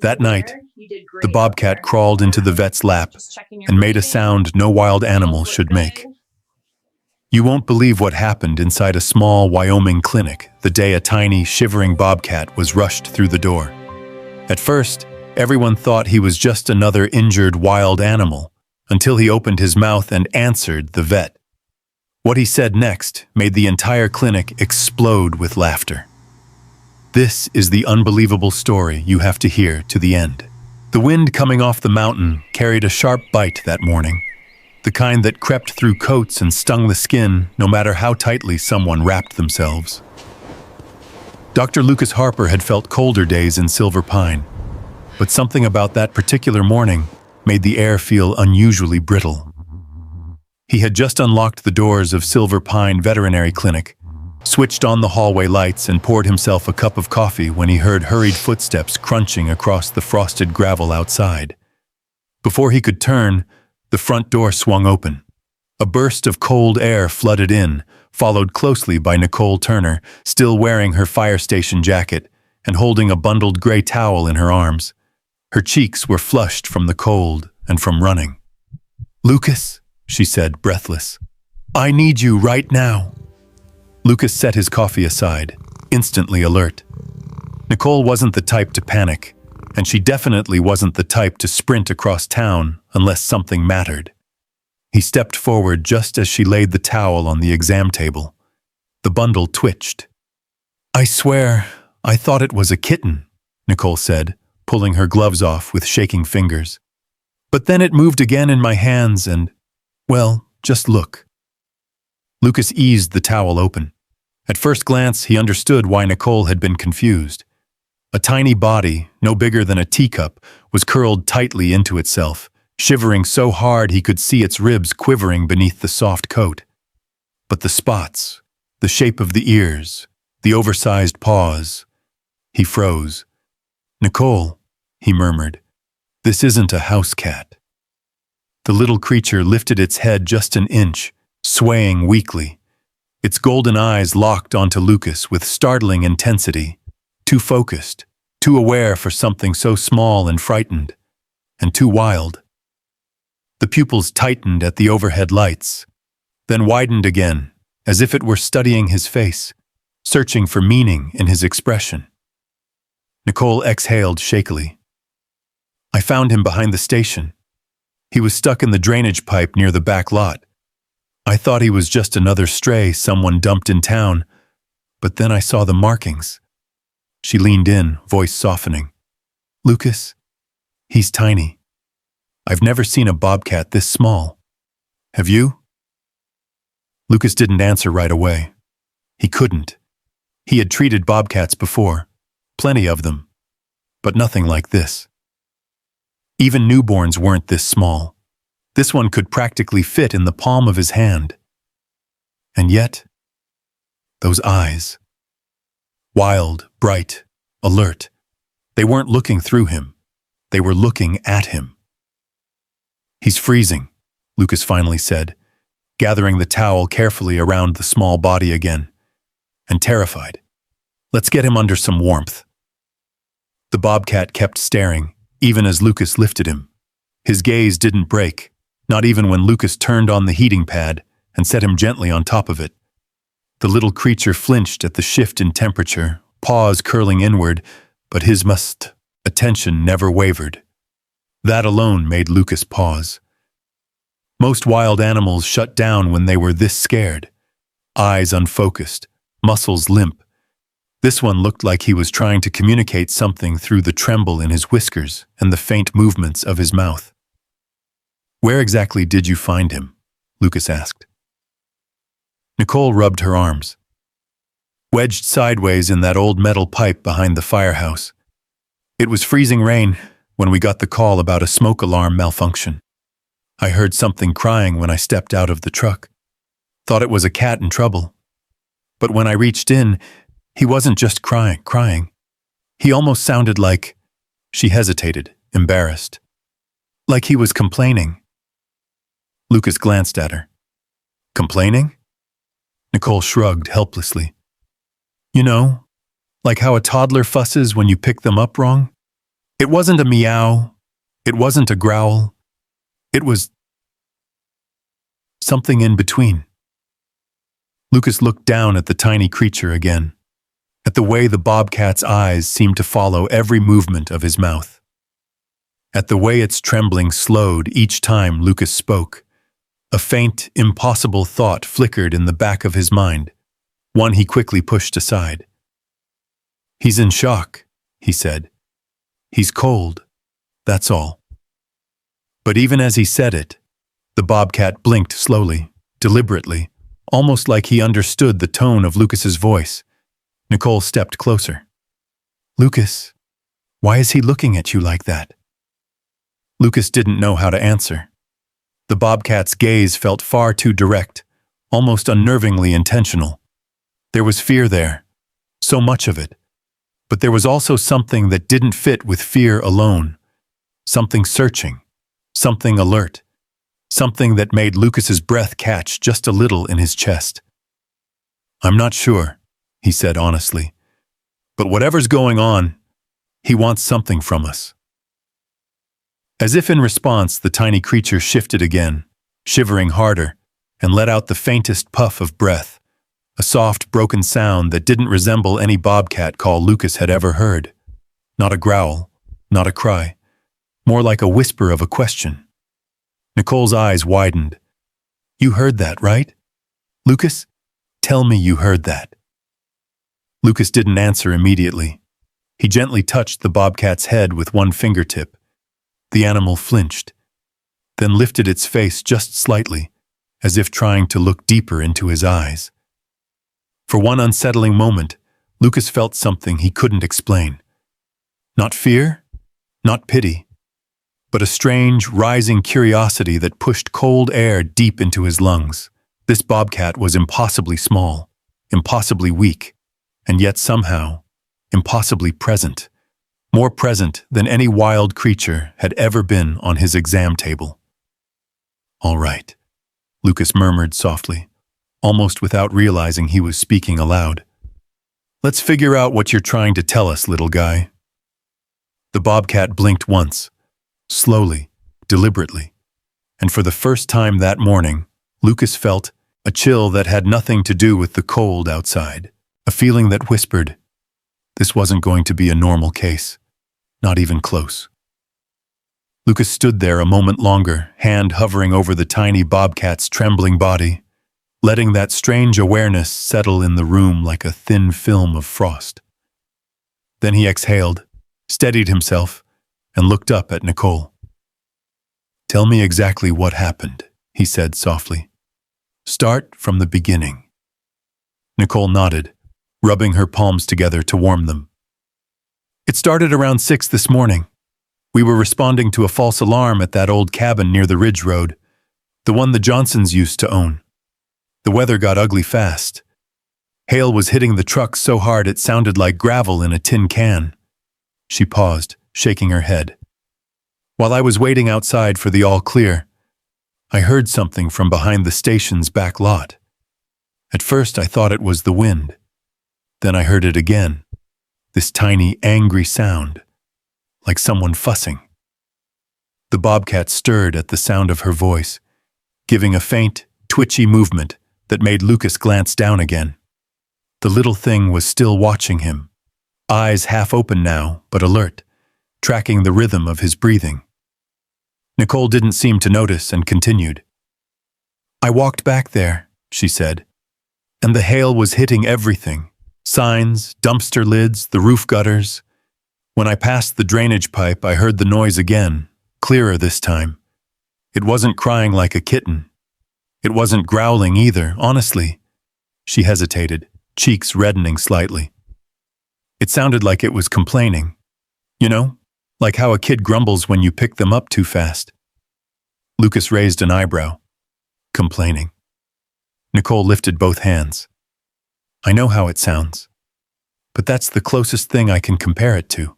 That night, the bobcat crawled into the vet's lap and made a sound no wild animal should make. You won't believe what happened inside a small Wyoming clinic the day a tiny, shivering bobcat was rushed through the door. At first, everyone thought he was just another injured wild animal, until he opened his mouth and answered the vet. What he said next made the entire clinic explode with laughter. This is the unbelievable story you have to hear to the end. The wind coming off the mountain carried a sharp bite that morning, the kind that crept through coats and stung the skin no matter how tightly someone wrapped themselves. Dr. Lucas Harper had felt colder days in Silver Pine, but something about that particular morning made the air feel unusually brittle. He had just unlocked the doors of Silver Pine Veterinary Clinic, switched on the hallway lights, and poured himself a cup of coffee when he heard hurried footsteps crunching across the frosted gravel outside. Before he could turn, the front door swung open. A burst of cold air flooded in, followed closely by Nicole Turner, still wearing her fire station jacket and holding a bundled gray towel in her arms. Her cheeks were flushed from the cold and from running. "Lucas," she said, breathless, "I need you right now." Lucas set his coffee aside, instantly alert. Nicole wasn't the type to panic, and she definitely wasn't the type to sprint across town unless something mattered. He stepped forward just as she laid the towel on the exam table. The bundle twitched. "I swear, I thought it was a kitten," Nicole said, pulling her gloves off with shaking fingers. "But then it moved again in my hands and, well, just look." Lucas eased the towel open. At first glance, he understood why Nicole had been confused. A tiny body, no bigger than a teacup, was curled tightly into itself, shivering so hard he could see its ribs quivering beneath the soft coat. But the spots, the shape of the ears, the oversized paws. He froze. "Nicole," he murmured, "this isn't a house cat." The little creature lifted its head just an inch, swaying weakly. Its golden eyes locked onto Lucas with startling intensity, too focused, too aware for something so small and frightened, and too wild. The pupils tightened at the overhead lights, then widened again, as if it were studying his face, searching for meaning in his expression. Nicole exhaled shakily. "I found him behind the station. He was stuck in the drainage pipe near the back lot. I thought he was just another stray someone dumped in town, but then I saw the markings." She leaned in, voice softening. "Lucas, he's tiny. I've never seen a bobcat this small. Have you?" Lucas didn't answer right away. He couldn't. He had treated bobcats before, plenty of them, but nothing like this. Even newborns weren't this small. This one could practically fit in the palm of his hand. And yet, those eyes. Wild, bright, alert. They weren't looking through him. They were looking at him. "He's freezing," Lucas finally said, gathering the towel carefully around the small body again, and terrified. "Let's get him under some warmth." The bobcat kept staring, even as Lucas lifted him. His gaze didn't break, not even when Lucas turned on the heating pad and set him gently on top of it. The little creature flinched at the shift in temperature, paws curling inward, but his attention never wavered. That alone made Lucas pause. Most wild animals shut down when they were this scared, eyes unfocused, muscles limp. This one looked like he was trying to communicate something through the tremble in his whiskers and the faint movements of his mouth. "Where exactly did you find him?" Lucas asked. Nicole rubbed her arms. "Wedged sideways in that old metal pipe behind the firehouse. It was freezing rain when we got the call about a smoke alarm malfunction. I heard something crying when I stepped out of the truck. Thought it was a cat in trouble. But when I reached in, he wasn't just crying. He almost sounded like..." She hesitated, embarrassed. "Like he was complaining." Lucas glanced at her. "Complaining?" Nicole shrugged helplessly. "You know, like how a toddler fusses when you pick them up wrong? It wasn't a meow. It wasn't a growl. It was something in between. Lucas looked down at the tiny creature again, at the way the bobcat's eyes seemed to follow every movement of his mouth, at the way its trembling slowed each time Lucas spoke. A faint, impossible thought flickered in the back of his mind, one he quickly pushed aside. "He's in shock," he said. "He's cold, that's all." But even as he said it, the bobcat blinked slowly, deliberately, almost like he understood the tone of Lucas's voice. Nicole stepped closer. "Lucas, why is he looking at you like that?" Lucas didn't know how to answer. The bobcat's gaze felt far too direct, almost unnervingly intentional. There was fear there, so much of it. But there was also something that didn't fit with fear alone. Something searching, something alert, something that made Lucas's breath catch just a little in his chest. "I'm not sure," he said honestly. "But whatever's going on, he wants something from us." As if in response, the tiny creature shifted again, shivering harder, and let out the faintest puff of breath, a soft, broken sound that didn't resemble any bobcat call Lucas had ever heard. Not a growl, not a cry, more like a whisper of a question. Nicole's eyes widened. "You heard that, right? Lucas, tell me you heard that." Lucas didn't answer immediately. He gently touched the bobcat's head with one fingertip. The animal flinched, then lifted its face just slightly, as if trying to look deeper into his eyes. For one unsettling moment, Lucas felt something he couldn't explain. Not fear, not pity, but a strange, rising curiosity that pushed cold air deep into his lungs. This bobcat was impossibly small, impossibly weak, and yet somehow impossibly present. More present than any wild creature had ever been on his exam table. "All right," Lucas murmured softly, almost without realizing he was speaking aloud. "Let's figure out what you're trying to tell us, little guy." The bobcat blinked once, slowly, deliberately, and for the first time that morning, Lucas felt a chill that had nothing to do with the cold outside, a feeling that whispered, this wasn't going to be a normal case. Not even close. Lucas stood there a moment longer, hand hovering over the tiny bobcat's trembling body, letting that strange awareness settle in the room like a thin film of frost. Then he exhaled, steadied himself, and looked up at Nicole. "Tell me exactly what happened," he said softly. "Start from the beginning." Nicole nodded, rubbing her palms together to warm them. "It started around 6 this morning. We were responding to a false alarm at that old cabin near the Ridge Road, the one the Johnsons used to own. The weather got ugly fast. Hail was hitting the truck so hard it sounded like gravel in a tin can." She paused, shaking her head. "While I was waiting outside for the all clear, I heard something from behind the station's back lot. At first I thought it was the wind. Then I heard it again. This tiny, angry sound, like someone fussing." The bobcat stirred at the sound of her voice, giving a faint, twitchy movement that made Lucas glance down again. The little thing was still watching him, eyes half open now, but alert, tracking the rhythm of his breathing. Nicole didn't seem to notice and continued. "I walked back there," she said, "and the hail was hitting everything. Signs, dumpster lids, the roof gutters. When I passed the drainage pipe, I heard the noise again, clearer this time. It wasn't crying like a kitten. It wasn't growling either, honestly." She hesitated, cheeks reddening slightly. "It sounded like it was complaining. You know, like how a kid grumbles when you pick them up too fast." Lucas raised an eyebrow. "Complaining." Nicole lifted both hands. "I know how it sounds, but that's the closest thing I can compare it to."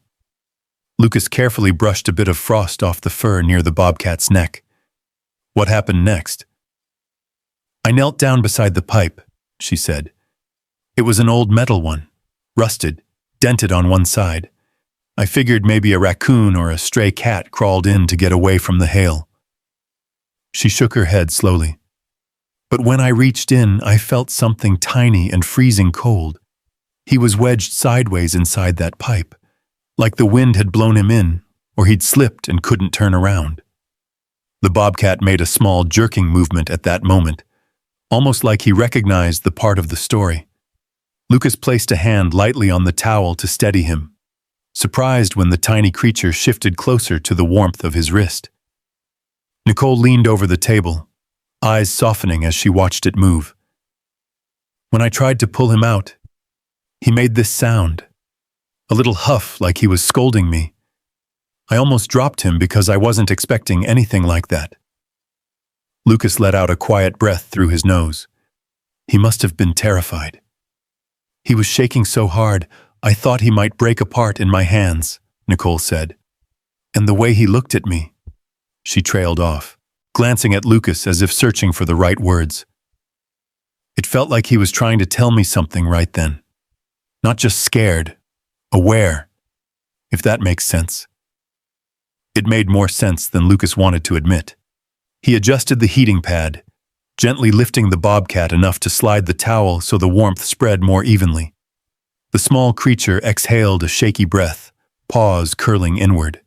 Lucas carefully brushed a bit of frost off the fur near the bobcat's neck. "What happened next?" "I knelt down beside the pipe," she said. "It was an old metal one, rusted, dented on one side. I figured maybe a raccoon or a stray cat crawled in to get away from the hail. She shook her head slowly. But when I reached in, I felt something tiny and freezing cold. He was wedged sideways inside that pipe, like the wind had blown him in, or he'd slipped and couldn't turn around. The bobcat made a small jerking movement at that moment, almost like he recognized the part of the story. Lucas placed a hand lightly on the towel to steady him, surprised when the tiny creature shifted closer to the warmth of his wrist. Nicole leaned over the table, eyes softening as she watched it move. When I tried to pull him out, he made this sound, a little huff like he was scolding me. I almost dropped him because I wasn't expecting anything like that. Lucas let out a quiet breath through his nose. He must have been terrified. He was shaking so hard, I thought he might break apart in my hands, Nicole said. And the way he looked at me. She trailed off, glancing at Lucas as if searching for the right words. It felt like he was trying to tell me something right then. Not just scared, aware, if that makes sense. It made more sense than Lucas wanted to admit. He adjusted the heating pad, gently lifting the bobcat enough to slide the towel so the warmth spread more evenly. The small creature exhaled a shaky breath, paws curling inward.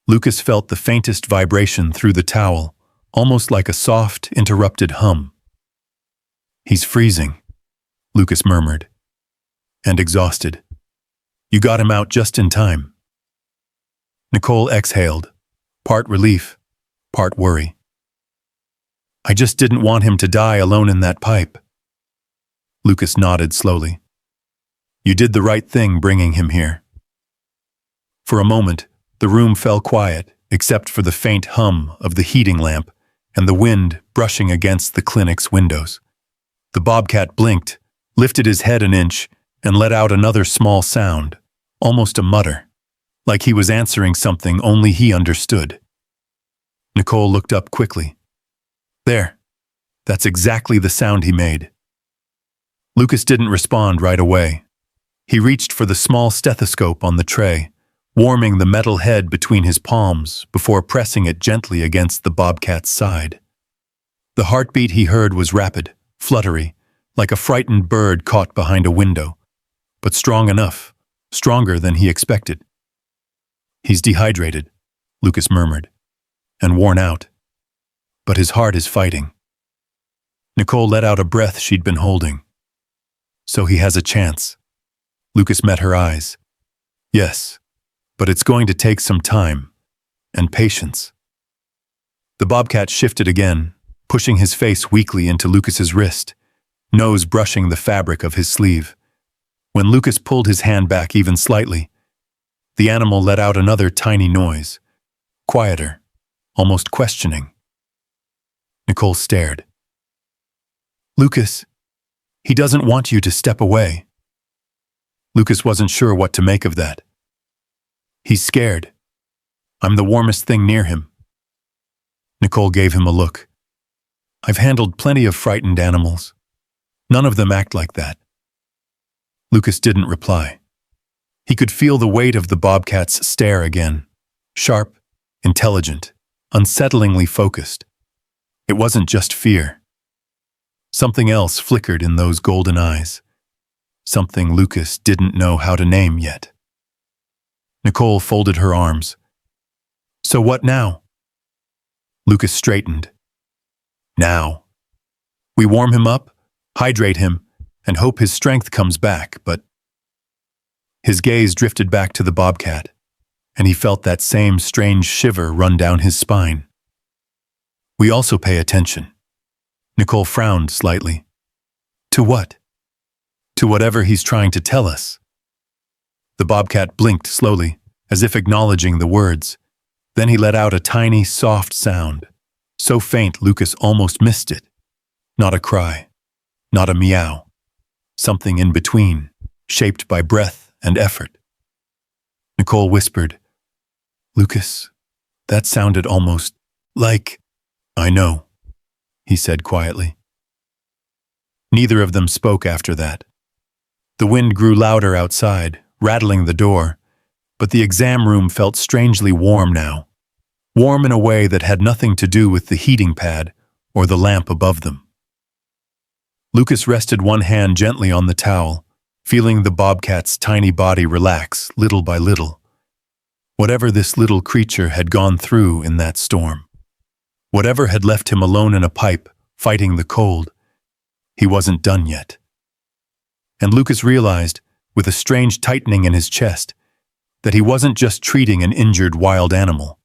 Lucas felt the faintest vibration through the towel, almost like a soft, interrupted hum. "He's freezing," Lucas murmured. "And exhausted. You got him out just in time." Nicole exhaled, part relief, part worry. "I just didn't want him to die alone in that pipe." Lucas nodded slowly. "You did the right thing bringing him here." For a moment, the room fell quiet, except for the faint hum of the heating lamp and the wind brushing against the clinic's windows. The bobcat blinked, lifted his head an inch, and let out another small sound, almost a mutter, like he was answering something only he understood. Nicole looked up quickly. There. That's exactly the sound he made. Lucas didn't respond right away. He reached for the small stethoscope on the tray, warming the metal head between his palms before pressing it gently against the bobcat's side. The heartbeat he heard was rapid, fluttery, like a frightened bird caught behind a window, but strong enough, stronger than he expected. "He's dehydrated," Lucas murmured, "and worn out. But his heart is fighting." Nicole let out a breath she'd been holding. "So he has a chance." Lucas met her eyes. "Yes, but it's going to take some time and patience." The bobcat shifted again, pushing his face weakly into Lucas's wrist, nose brushing the fabric of his sleeve. When Lucas pulled his hand back even slightly, the animal let out another tiny noise, quieter, almost questioning. Nicole stared. "Lucas, he doesn't want you to step away." Lucas wasn't sure what to make of that. "He's scared. I'm the warmest thing near him." Nicole gave him a look. "I've handled plenty of frightened animals. None of them act like that." Lucas didn't reply. He could feel the weight of the bobcat's stare again, sharp, intelligent, unsettlingly focused. It wasn't just fear. Something else flickered in those golden eyes, something Lucas didn't know how to name yet. Nicole folded her arms. "So what now?" Lucas straightened. "Now. We warm him up, hydrate him, and hope his strength comes back, but..." His gaze drifted back to the bobcat, and he felt that same strange shiver run down his spine. "We also pay attention." Nicole frowned slightly. "To what?" "To whatever he's trying to tell us." The bobcat blinked slowly, as if acknowledging the words. Then he let out a tiny, soft sound, so faint Lucas almost missed it. Not a cry, not a meow. Something in between, shaped by breath and effort. Nicole whispered, "Lucas, that sounded almost like..." "I know," he said quietly. Neither of them spoke after that. The wind grew louder outside, rattling the door, but the exam room felt strangely warm now. Warm in a way that had nothing to do with the heating pad or the lamp above them. Lucas rested one hand gently on the towel, feeling the bobcat's tiny body relax little by little. Whatever this little creature had gone through in that storm, whatever had left him alone in a pipe, fighting the cold, he wasn't done yet. And Lucas realized, with a strange tightening in his chest, that he wasn't just treating an injured wild animal.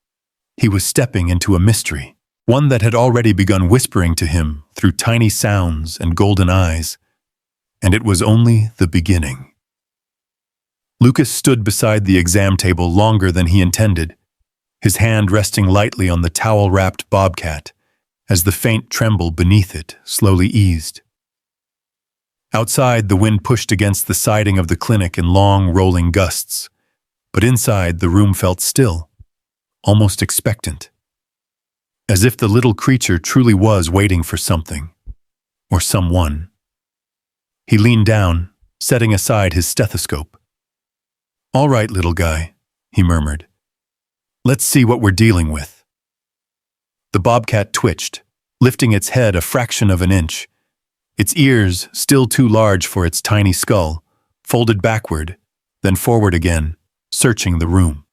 He was stepping into a mystery, one that had already begun whispering to him through tiny sounds and golden eyes, and it was only the beginning. Lucas stood beside the exam table longer than he intended, his hand resting lightly on the towel-wrapped bobcat as the faint tremble beneath it slowly eased. Outside, the wind pushed against the siding of the clinic in long, rolling gusts, but inside, the room felt still, almost expectant, as if the little creature truly was waiting for something, or someone. He leaned down, setting aside his stethoscope. "All right, little guy," he murmured. "Let's see what we're dealing with." The bobcat twitched, lifting its head a fraction of an inch, its ears, still too large for its tiny skull, folded backward, then forward again, searching the room.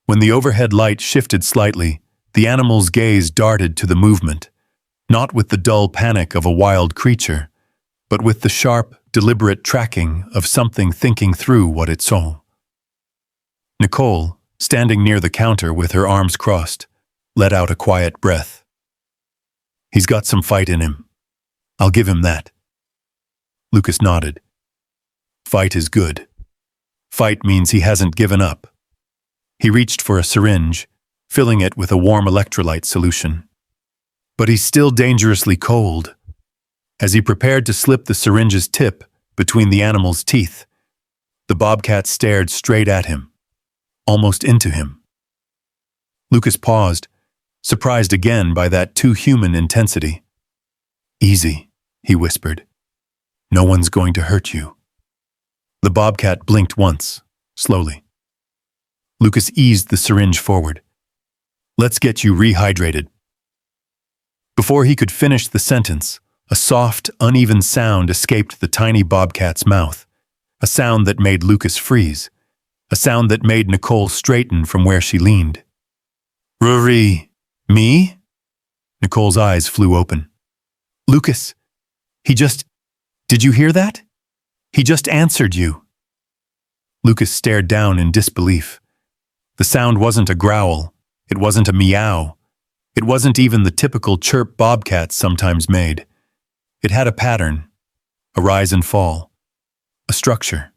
When the overhead light shifted slightly, the animal's gaze darted to the movement, not with the dull panic of a wild creature, but with the sharp, deliberate tracking of something thinking through what it saw. Nicole, standing near the counter with her arms crossed, let out a quiet breath. "He's got some fight in him. I'll give him that." Lucas nodded. Fight is good. Fight means he hasn't given up. He reached for a syringe, filling it with a warm electrolyte solution. But he's still dangerously cold. As he prepared to slip the syringe's tip between the animal's teeth, the bobcat stared straight at him, almost into him. Lucas paused, surprised again by that too human intensity. "Easy," he whispered. "No one's going to hurt you." The bobcat blinked once, slowly. Lucas eased the syringe forward. "Let's get you rehydrated." Before he could finish the sentence, a soft, uneven sound escaped the tiny bobcat's mouth, a sound that made Lucas freeze, a sound that made Nicole straighten from where she leaned. "Rory, me?" Nicole's eyes flew open. "Lucas, did you hear that? He just answered you." Lucas stared down in disbelief. The sound wasn't a growl, it wasn't a meow, it wasn't even the typical chirp bobcats sometimes made. It had a pattern, a rise and fall, a structure.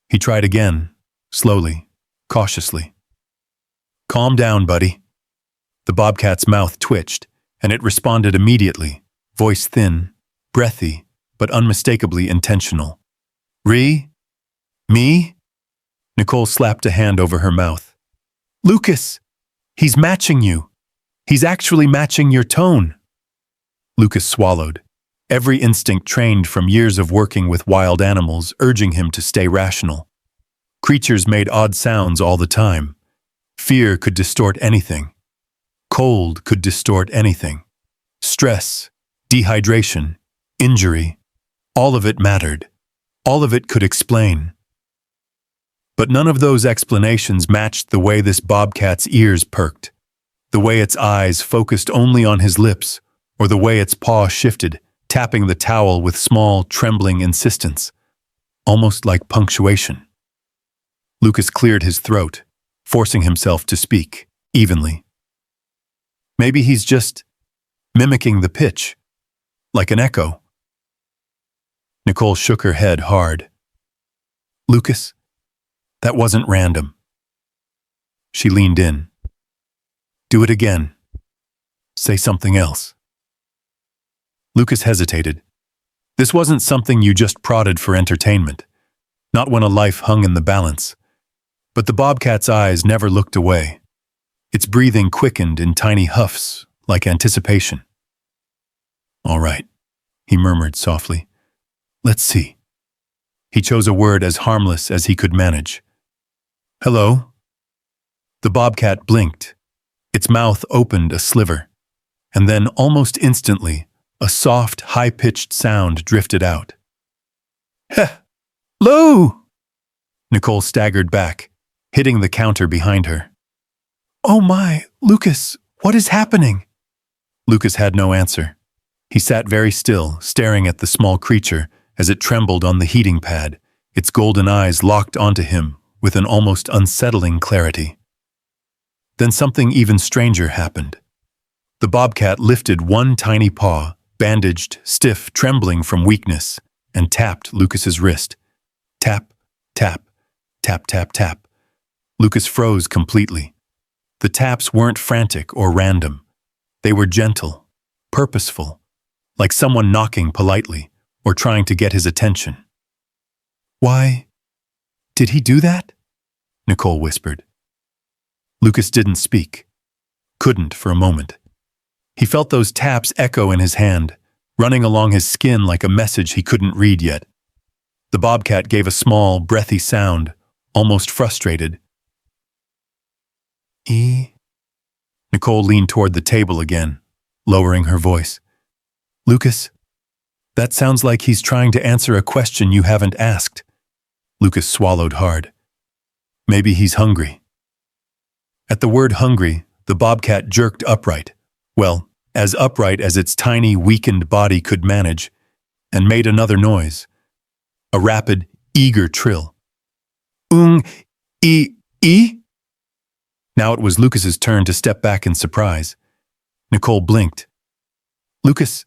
He tried again, slowly, cautiously. "Calm down, buddy." The bobcat's mouth twitched, and it responded immediately, voice thin, breathy, but unmistakably intentional. Me?" Nicole slapped a hand over her mouth. "Lucas, he's matching you. He's actually matching your tone." Lucas swallowed, every instinct trained from years of working with wild animals urging him to stay rational. Creatures made odd sounds all the time. Fear could distort anything. Cold could distort anything. Stress, dehydration, injury, all of it mattered. All of it could explain. But none of those explanations matched the way this bobcat's ears perked, the way its eyes focused only on his lips, or the way its paw shifted, tapping the towel with small, trembling insistence, almost like punctuation. Lucas cleared his throat, forcing himself to speak, evenly. Maybe he's just mimicking the pitch, like an echo. Nicole shook her head hard. "Lucas, that wasn't random." She leaned in. "Do it again. Say something else." Lucas hesitated. This wasn't something you just prodded for entertainment, not when a life hung in the balance. But the bobcat's eyes never looked away. Its breathing quickened in tiny huffs, like anticipation. "All right," he murmured softly. "Let's see." He chose a word as harmless as he could manage. Hello? The bobcat blinked. Its mouth opened a sliver, and then almost instantly, a soft, high-pitched sound drifted out. Hello! Nicole staggered back, hitting the counter behind her. Oh my, Lucas, what is happening? Lucas had no answer. He sat very still, staring at the small creature as it trembled on the heating pad, its golden eyes locked onto him with an almost unsettling clarity. Then something even stranger happened. The bobcat lifted one tiny paw, bandaged, stiff, trembling from weakness, and tapped Lucas's wrist. Tap, tap, tap, tap, tap. Lucas froze completely. The taps weren't frantic or random. They were gentle, purposeful, like someone knocking politely or trying to get his attention. Why, did he do that? Nicole whispered. Lucas didn't speak. Couldn't for a moment. He felt those taps echo in his hand, running along his skin like a message he couldn't read yet. The bobcat gave a small, breathy sound, almost frustrated. Nicole leaned toward the table again, lowering her voice. Lucas, that sounds like he's trying to answer a question you haven't asked. Lucas swallowed hard. Maybe he's hungry. At the word hungry, the bobcat jerked upright. Well, as upright as its tiny, weakened body could manage, and made another noise. A rapid, eager trill. E? Now it was Lucas's turn to step back in surprise. Nicole blinked. Lucas,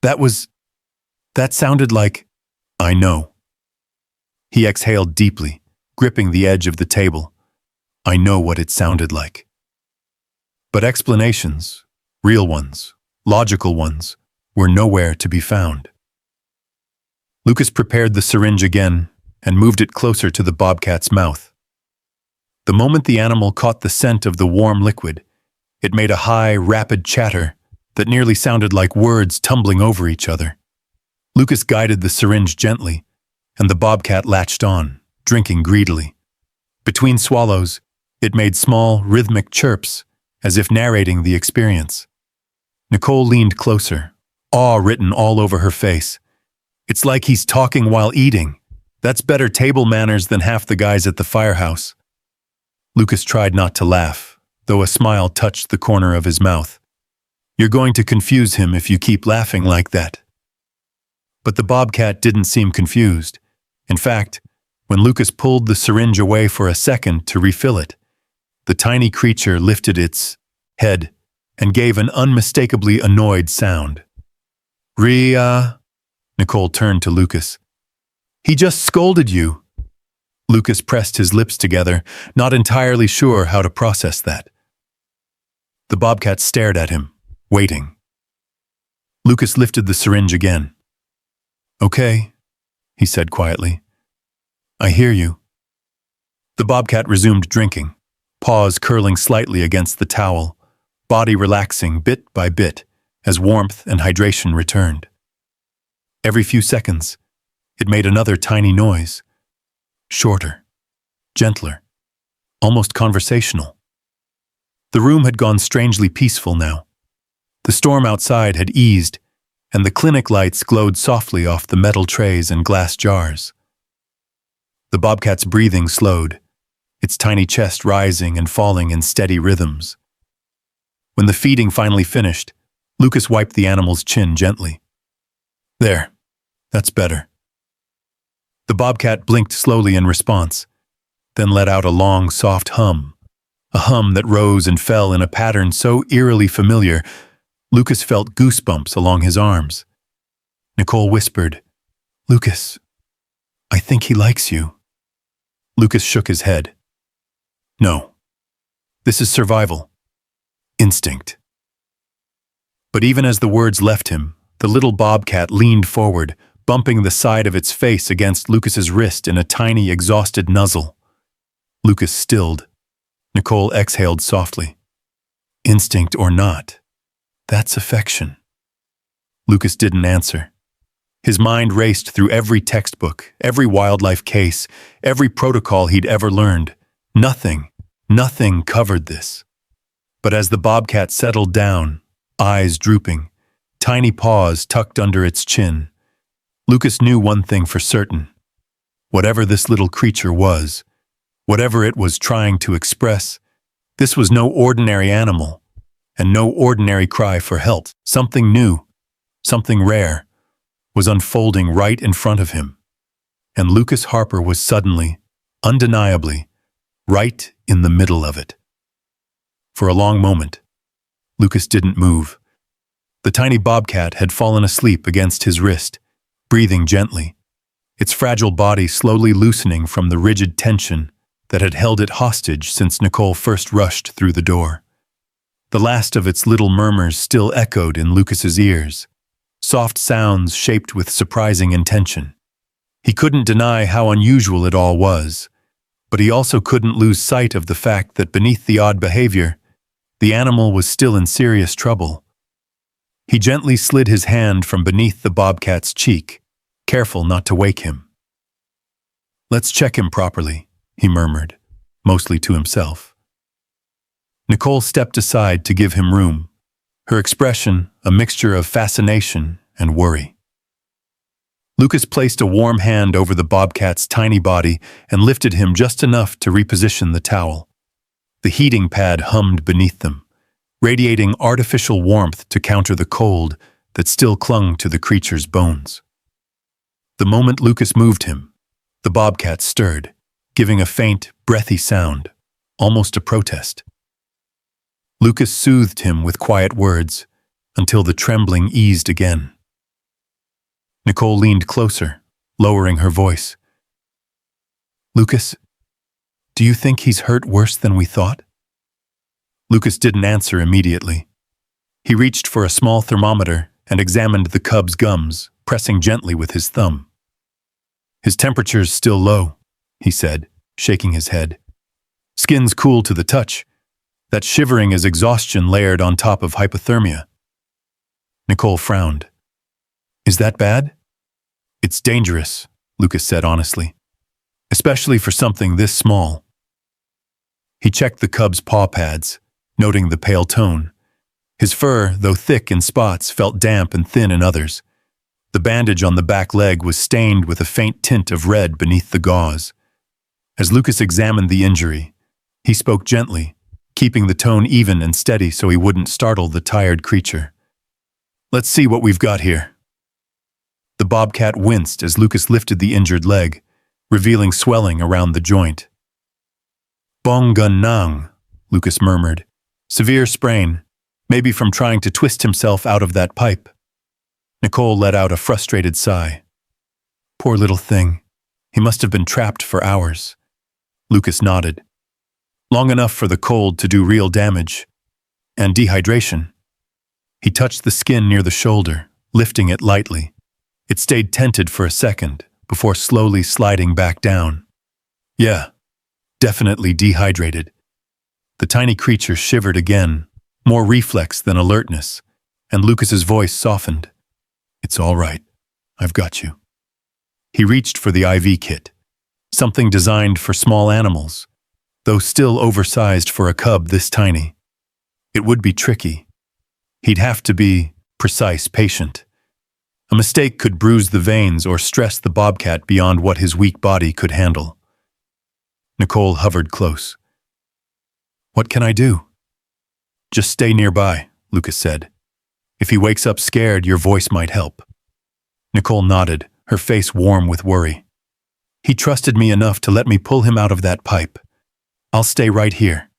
that sounded like, I know. He exhaled deeply, gripping the edge of the table. I know what it sounded like. But explanations, real ones, logical ones, were nowhere to be found. Lucas prepared the syringe again and moved it closer to the bobcat's mouth. The moment the animal caught the scent of the warm liquid, it made a high, rapid chatter that nearly sounded like words tumbling over each other. Lucas guided the syringe gently, and the bobcat latched on, drinking greedily. Between swallows, it made small, rhythmic chirps, as if narrating the experience. Nicole leaned closer, awe written all over her face. It's like he's talking while eating. That's better table manners than half the guys at the firehouse. Lucas tried not to laugh, though a smile touched the corner of his mouth. You're going to confuse him if you keep laughing like that. But the bobcat didn't seem confused. In fact, when Lucas pulled the syringe away for a second to refill it, the tiny creature lifted its head and gave an unmistakably annoyed sound. Nicole turned to Lucas. He just scolded you. Lucas pressed his lips together, not entirely sure how to process that. The bobcat stared at him, waiting. Lucas lifted the syringe again. Okay, he said quietly. I hear you. The bobcat resumed drinking, paws curling slightly against the towel, body relaxing bit by bit as warmth and hydration returned. Every few seconds, it made another tiny noise. Shorter, gentler, almost conversational. The room had gone strangely peaceful now. The storm outside had eased, and the clinic lights glowed softly off the metal trays and glass jars. The bobcat's breathing slowed, its tiny chest rising and falling in steady rhythms. When the feeding finally finished, Lucas wiped the animal's chin gently. There, that's better. The bobcat blinked slowly in response, then let out a long, soft hum, a hum that rose and fell in a pattern so eerily familiar, Lucas felt goosebumps along his arms. Nicole whispered, Lucas, I think he likes you. Lucas shook his head. No, this is survival. Instinct. But even as the words left him, the little bobcat leaned forward, bumping the side of its face against Lucas's wrist in a tiny, exhausted nuzzle. Lucas stilled. Nicole exhaled softly. Instinct or not, that's affection. Lucas didn't answer. His mind raced through every textbook, every wildlife case, every protocol he'd ever learned, Nothing covered this. But as the bobcat settled down, eyes drooping, tiny paws tucked under its chin, Lucas knew one thing for certain. Whatever this little creature was, whatever it was trying to express, this was no ordinary animal, and no ordinary cry for help. Something new, something rare, was unfolding right in front of him. And Lucas Harper was suddenly, undeniably, right in the middle of it. For a long moment, Lucas didn't move. The tiny bobcat had fallen asleep against his wrist, breathing gently, its fragile body slowly loosening from the rigid tension that had held it hostage since Nicole first rushed through the door. The last of its little murmurs still echoed in Lucas's ears, soft sounds shaped with surprising intention. He couldn't deny how unusual it all was, but he also couldn't lose sight of the fact that beneath the odd behavior, the animal was still in serious trouble. He gently slid his hand from beneath the bobcat's cheek, careful not to wake him. "Let's check him properly," he murmured, mostly to himself. Nicole stepped aside to give him room, her expression a mixture of fascination and worry. Lucas placed a warm hand over the bobcat's tiny body and lifted him just enough to reposition the towel. The heating pad hummed beneath them, radiating artificial warmth to counter the cold that still clung to the creature's bones. The moment Lucas moved him, the bobcat stirred, giving a faint, breathy sound, almost a protest. Lucas soothed him with quiet words until the trembling eased again. Nicole leaned closer, lowering her voice. "Lucas, do you think he's hurt worse than we thought?" Lucas didn't answer immediately. He reached for a small thermometer and examined the cub's gums, pressing gently with his thumb. "His temperature's still low," he said, shaking his head. "Skin's cool to the touch. That shivering is exhaustion layered on top of hypothermia." Nicole frowned. "Is that bad?" "It's dangerous," Lucas said honestly, "especially for something this small." He checked the cub's paw pads, noting the pale tone. His fur, though thick in spots, felt damp and thin in others. The bandage on the back leg was stained with a faint tint of red beneath the gauze. As Lucas examined the injury, he spoke gently, keeping the tone even and steady so he wouldn't startle the tired creature. "Let's see what we've got here." The bobcat winced as Lucas lifted the injured leg, revealing swelling around the joint. "Bonganang," Lucas murmured. "Severe sprain, maybe from trying to twist himself out of that pipe." Nicole let out a frustrated sigh. "Poor little thing. He must have been trapped for hours." Lucas nodded. "Long enough for the cold to do real damage. And dehydration." He touched the skin near the shoulder, lifting it lightly. It stayed tented for a second, before slowly sliding back down. "Yeah, definitely dehydrated." The tiny creature shivered again, more reflex than alertness, and Lucas's voice softened. "It's all right. I've got you." He reached for the IV kit, something designed for small animals, though still oversized for a cub this tiny. It would be tricky. He'd have to be precise, patient. A mistake could bruise the veins or stress the bobcat beyond what his weak body could handle. Nicole hovered close. "What can I do?" "Just stay nearby," Lucas said. "If he wakes up scared, your voice might help." Nicole nodded, her face warm with worry. "He trusted me enough to let me pull him out of that pipe. I'll stay right here."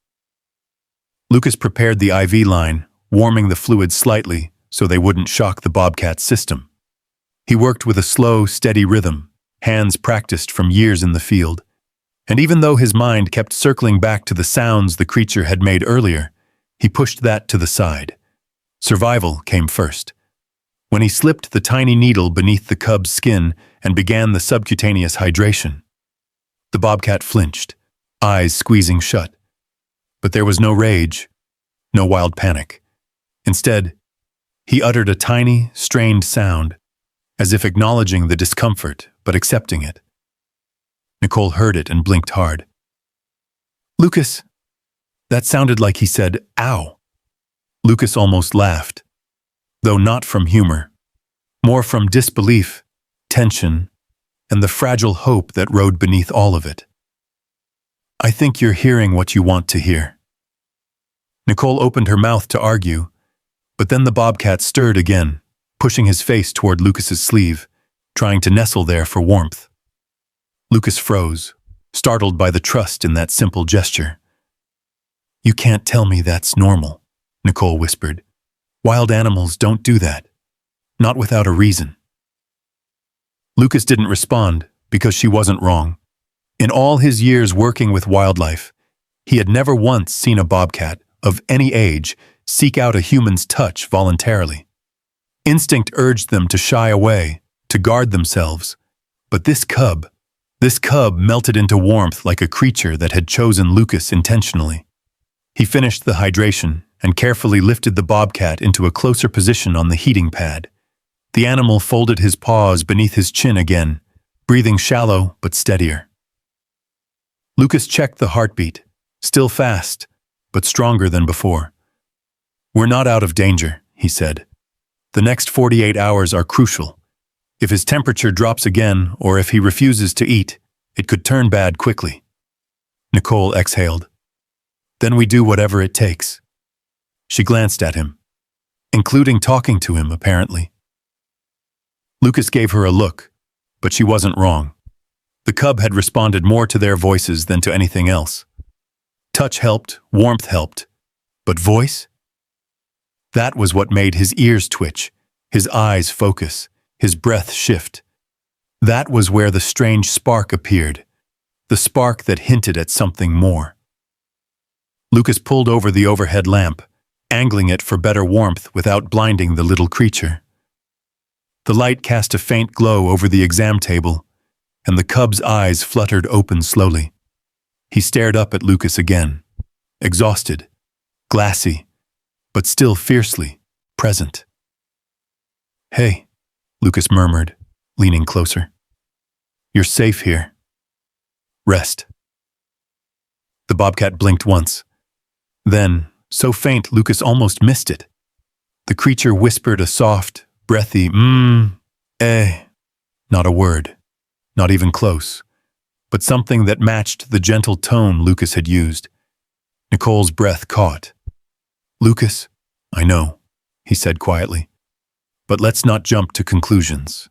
Lucas prepared the IV line, warming the fluid slightly so they wouldn't shock the bobcat's system. He worked with a slow, steady rhythm, hands practiced from years in the field. And even though his mind kept circling back to the sounds the creature had made earlier, he pushed that to the side. Survival came first. When he slipped the tiny needle beneath the cub's skin and began the subcutaneous hydration, the bobcat flinched, eyes squeezing shut. But there was no rage, no wild panic. Instead, he uttered a tiny, strained sound, as if acknowledging the discomfort but accepting it. Nicole heard it and blinked hard. Lucas, that sounded like he said, ow. Lucas almost laughed, though not from humor, more from disbelief, tension, and the fragile hope that rode beneath all of it. I think you're hearing what you want to hear. Nicole opened her mouth to argue, but then the bobcat stirred again, pushing his face toward Lucas's sleeve, trying to nestle there for warmth. Lucas froze, startled by the trust in that simple gesture. You can't tell me that's normal, Nicole whispered. Wild animals don't do that. Not without a reason. Lucas didn't respond because she wasn't wrong. In all his years working with wildlife, he had never once seen a bobcat of any age seek out a human's touch voluntarily. Instinct urged them to shy away, to guard themselves. But this cub melted into warmth like a creature that had chosen Lucas intentionally. He finished the hydration and carefully lifted the bobcat into a closer position on the heating pad. The animal folded his paws beneath his chin again, breathing shallow but steadier. Lucas checked the heartbeat, still fast, but stronger than before. We're not out of danger, he said. The next 48 hours are crucial. If his temperature drops again or if he refuses to eat, it could turn bad quickly. Nicole exhaled. Then we do whatever it takes. She glanced at him, including talking to him, apparently. Lucas gave her a look, but she wasn't wrong. The cub had responded more to their voices than to anything else. Touch helped, warmth helped, but voice? That was what made his ears twitch, his eyes focus, his breath shift. That was where the strange spark appeared, the spark that hinted at something more. Lucas pulled over the overhead lamp, angling it for better warmth without blinding the little creature. The light cast a faint glow over the exam table, and the cub's eyes fluttered open slowly. He stared up at Lucas again, exhausted, glassy, but still fiercely present. Hey, Lucas murmured, leaning closer. You're safe here. Rest. The bobcat blinked once. Then, so faint Lucas almost missed it. The creature whispered a soft, breathy, eh. Not a word, not even close, but something that matched the gentle tone Lucas had used. Nicole's breath caught. Lucas, I know, he said quietly, but let's not jump to conclusions.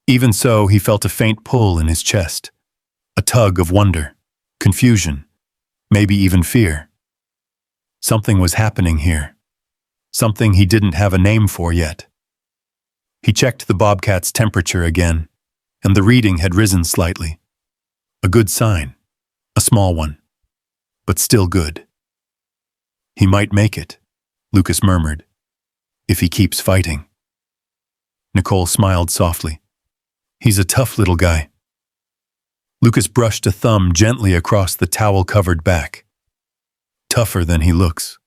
Even so, he felt a faint pull in his chest, a tug of wonder, confusion, maybe even fear. Something was happening here, something he didn't have a name for yet. He checked the bobcat's temperature again, and the reading had risen slightly. A good sign, a small one, but still good. He might make it, Lucas murmured, if he keeps fighting. Nicole smiled softly. He's a tough little guy. Lucas brushed a thumb gently across the towel-covered back. Tougher than he looks.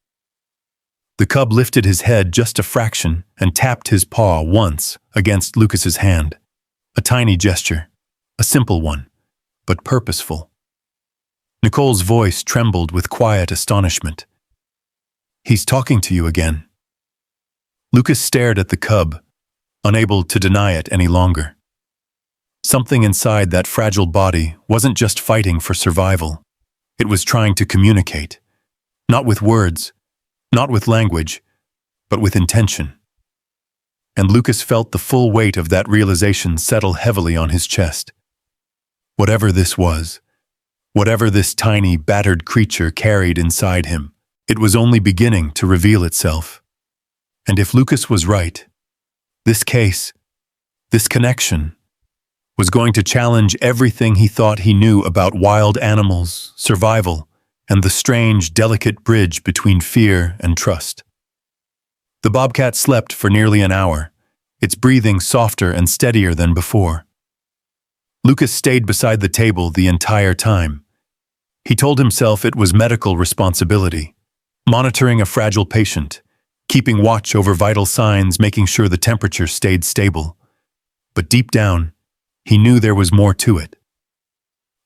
The cub lifted his head just a fraction and tapped his paw once against Lucas's hand. A tiny gesture, a simple one, but purposeful. Nicole's voice trembled with quiet astonishment. He's talking to you again. Lucas stared at the cub, unable to deny it any longer. Something inside that fragile body wasn't just fighting for survival. It was trying to communicate, not with words, not with language, but with intention. And Lucas felt the full weight of that realization settle heavily on his chest. Whatever this was, whatever this tiny, battered creature carried inside him, it was only beginning to reveal itself. And if Lucas was right, this case, this connection, was going to challenge everything he thought he knew about wild animals, survival, and the strange, delicate bridge between fear and trust. The bobcat slept for nearly an hour, its breathing softer and steadier than before. Lucas stayed beside the table the entire time. He told himself it was medical responsibility, monitoring a fragile patient, keeping watch over vital signs, making sure the temperature stayed stable. But deep down, he knew there was more to it.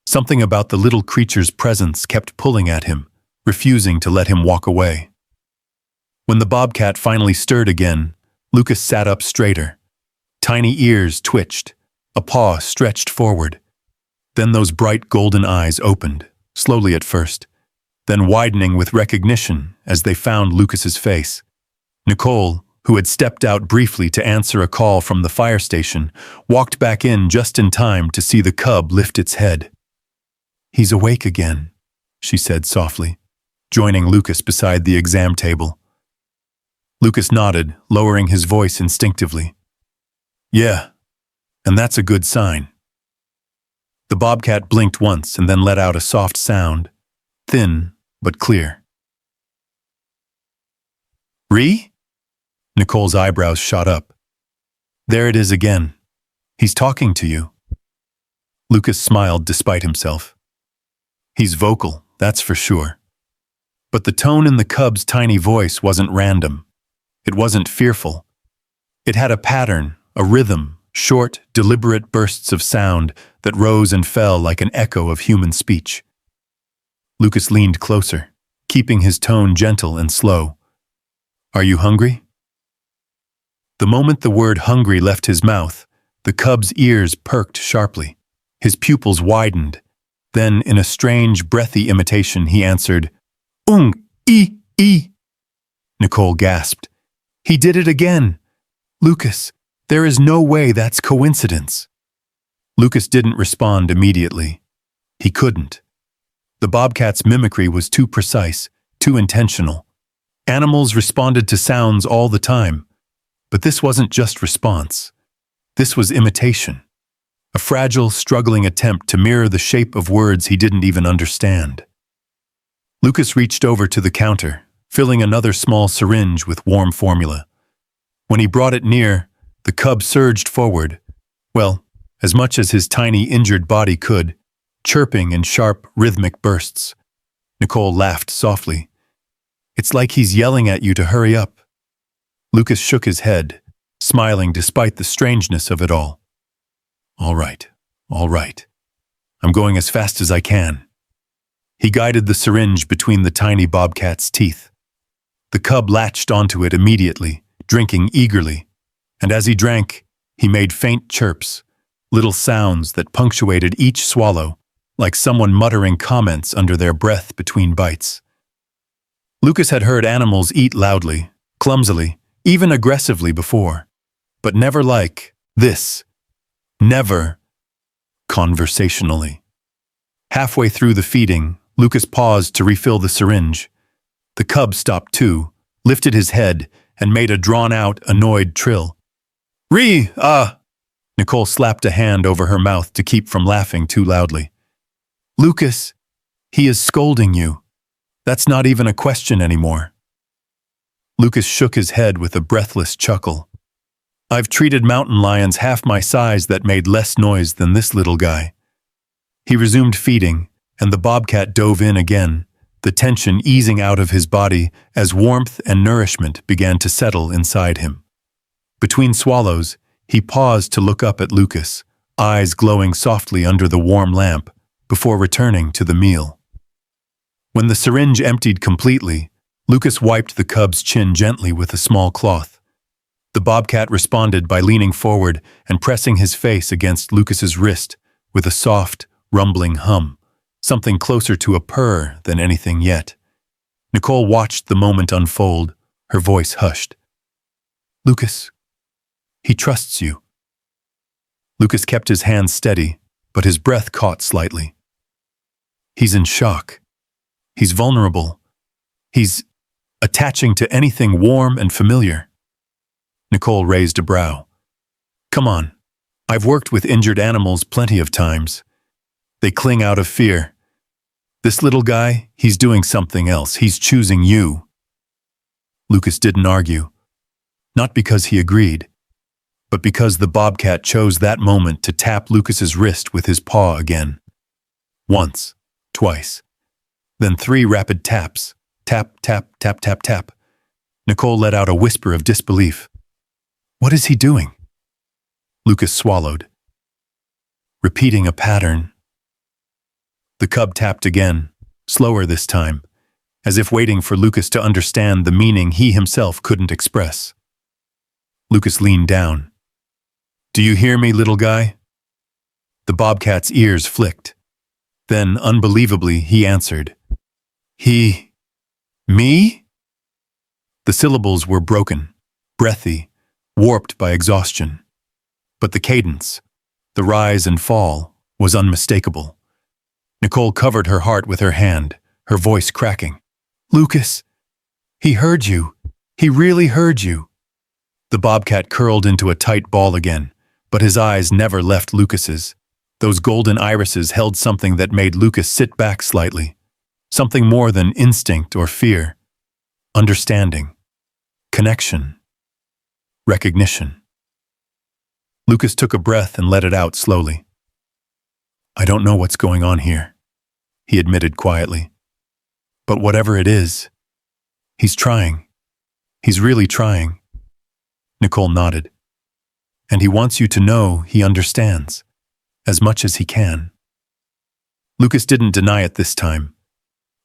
Something about the little creature's presence kept pulling at him, refusing to let him walk away. When the bobcat finally stirred again, Lucas sat up straighter. Tiny ears twitched, a paw stretched forward. Then those bright golden eyes opened, slowly at first, then widening with recognition as they found Lucas's face. Nicole, who had stepped out briefly to answer a call from the fire station, walked back in just in time to see the cub lift its head. "He's awake again," she said softly, joining Lucas beside the exam table. Lucas nodded, lowering his voice instinctively. "Yeah, and that's a good sign." The bobcat blinked once and then let out a soft sound, thin but clear. "Ree?" Nicole's eyebrows shot up. "There it is again. He's talking to you." Lucas smiled despite himself. "He's vocal, that's for sure." But the tone in the cub's tiny voice wasn't random. It wasn't fearful. It had a pattern, a rhythm, short, deliberate bursts of sound that rose and fell like an echo of human speech. Lucas leaned closer, keeping his tone gentle and slow. "Are you hungry?" The moment the word hungry left his mouth, the cub's ears perked sharply. His pupils widened. Then, in a strange, breathy imitation, he answered, "E." Nicole gasped. "He did it again! Lucas, there is no way that's coincidence." Lucas didn't respond immediately. He couldn't. The bobcat's mimicry was too precise, too intentional. Animals responded to sounds all the time. But this wasn't just response. This was imitation. A fragile, struggling attempt to mirror the shape of words he didn't even understand. Lucas reached over to the counter, filling another small syringe with warm formula. When he brought it near, the cub surged forward, well, as much as his tiny, injured body could, chirping in sharp, rhythmic bursts. Nicole laughed softly. "It's like he's yelling at you to hurry up." Lucas shook his head, smiling despite the strangeness of it all. All right. I'm going as fast as I can." He guided the syringe between the tiny bobcat's teeth. The cub latched onto it immediately, drinking eagerly, and as he drank, he made faint chirps, little sounds that punctuated each swallow, like someone muttering comments under their breath between bites. Lucas had heard animals eat loudly, clumsily, even aggressively before, but never like this. Never conversationally. Halfway through the feeding, Lucas paused to refill the syringe. The cub stopped too, lifted his head, and made a drawn-out, annoyed trill. "Ree, Nicole slapped a hand over her mouth to keep from laughing too loudly. "Lucas, he is scolding you. That's not even a question anymore." Lucas shook his head with a breathless chuckle. "I've treated mountain lions half my size that made less noise than this little guy." He resumed feeding, and the bobcat dove in again, the tension easing out of his body as warmth and nourishment began to settle inside him. Between swallows, he paused to look up at Lucas, eyes glowing softly under the warm lamp, before returning to the meal. When the syringe emptied completely, Lucas wiped the cub's chin gently with a small cloth. The bobcat responded by leaning forward and pressing his face against Lucas's wrist with a soft, rumbling hum, something closer to a purr than anything yet. Nicole watched the moment unfold, her voice hushed. "Lucas, he trusts you." Lucas kept his hands steady, but his breath caught slightly. He's in shock. He's vulnerable. He's attaching to anything warm and familiar. Nicole raised a brow. "Come on. I've worked with injured animals plenty of times. They cling out of fear. This little guy, he's doing something else. He's choosing you." Lucas didn't argue. Not because he agreed, but because the bobcat chose that moment to tap Lucas's wrist with his paw again. Once, twice, then 3 rapid taps. Tap, tap, tap, tap, tap. Nicole let out a whisper of disbelief. "What is he doing?" Lucas swallowed. "Repeating a pattern." The cub tapped again, slower this time, as if waiting for Lucas to understand the meaning he himself couldn't express. Lucas leaned down. "Do you hear me, little guy?" The bobcat's ears flicked. Then, unbelievably, he answered. Me? The syllables were broken, breathy, warped by exhaustion. But the cadence, the rise and fall, was unmistakable. Nicole covered her heart with her hand, her voice cracking. "Lucas, he heard you. He really heard you." The bobcat curled into a tight ball again, but his eyes never left Lucas's. Those golden irises held something that made Lucas sit back slightly. Something more than instinct or fear. Understanding. Connection. Recognition. Lucas took a breath and let it out slowly. "I don't know what's going on here," he admitted quietly. "But whatever it is, he's trying. He's really trying." Nicole nodded. "And he wants you to know he understands, as much as he can." Lucas didn't deny it this time.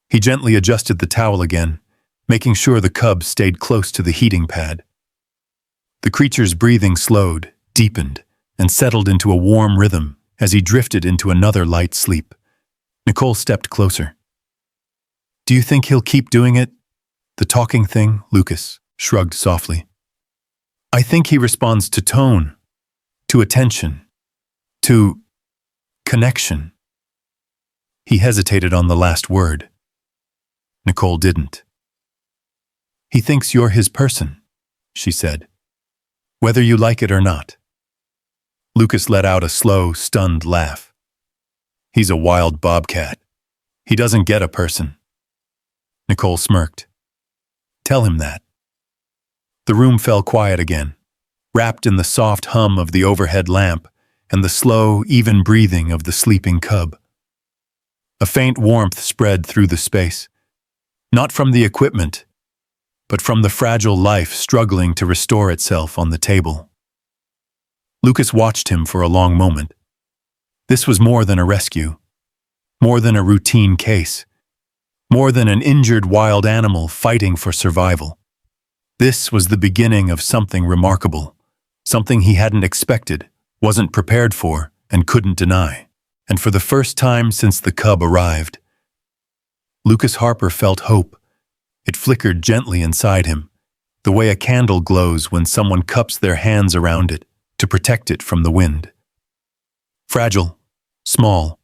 He gently adjusted the towel again, making sure the cub stayed close to the heating pad. The creature's breathing slowed, deepened, and settled into a warm rhythm as he drifted into another light sleep. Nicole stepped closer. "Do you think he'll keep doing it? The talking thing?" Lucas shrugged softly. "I think he responds to tone, to attention, to connection." He hesitated on the last word. Nicole didn't. "He thinks you're his person," she said. "Whether you like it or not." Lucas let out a slow, stunned laugh. "He's a wild bobcat. He doesn't get a person." Nicole smirked. "Tell him that." The room fell quiet again, wrapped in the soft hum of the overhead lamp and the slow, even breathing of the sleeping cub. A faint warmth spread through the space, not from the equipment, but from the fragile life struggling to restore itself on the table. Lucas watched him for a long moment. This was more than a rescue, more than a routine case, more than an injured wild animal fighting for survival. This was the beginning of something remarkable, something he hadn't expected, wasn't prepared for, and couldn't deny. And for the first time since the cub arrived, Lucas Harper felt hope. It flickered gently inside him, the way a candle glows when someone cups their hands around it to protect it from the wind. Fragile, small,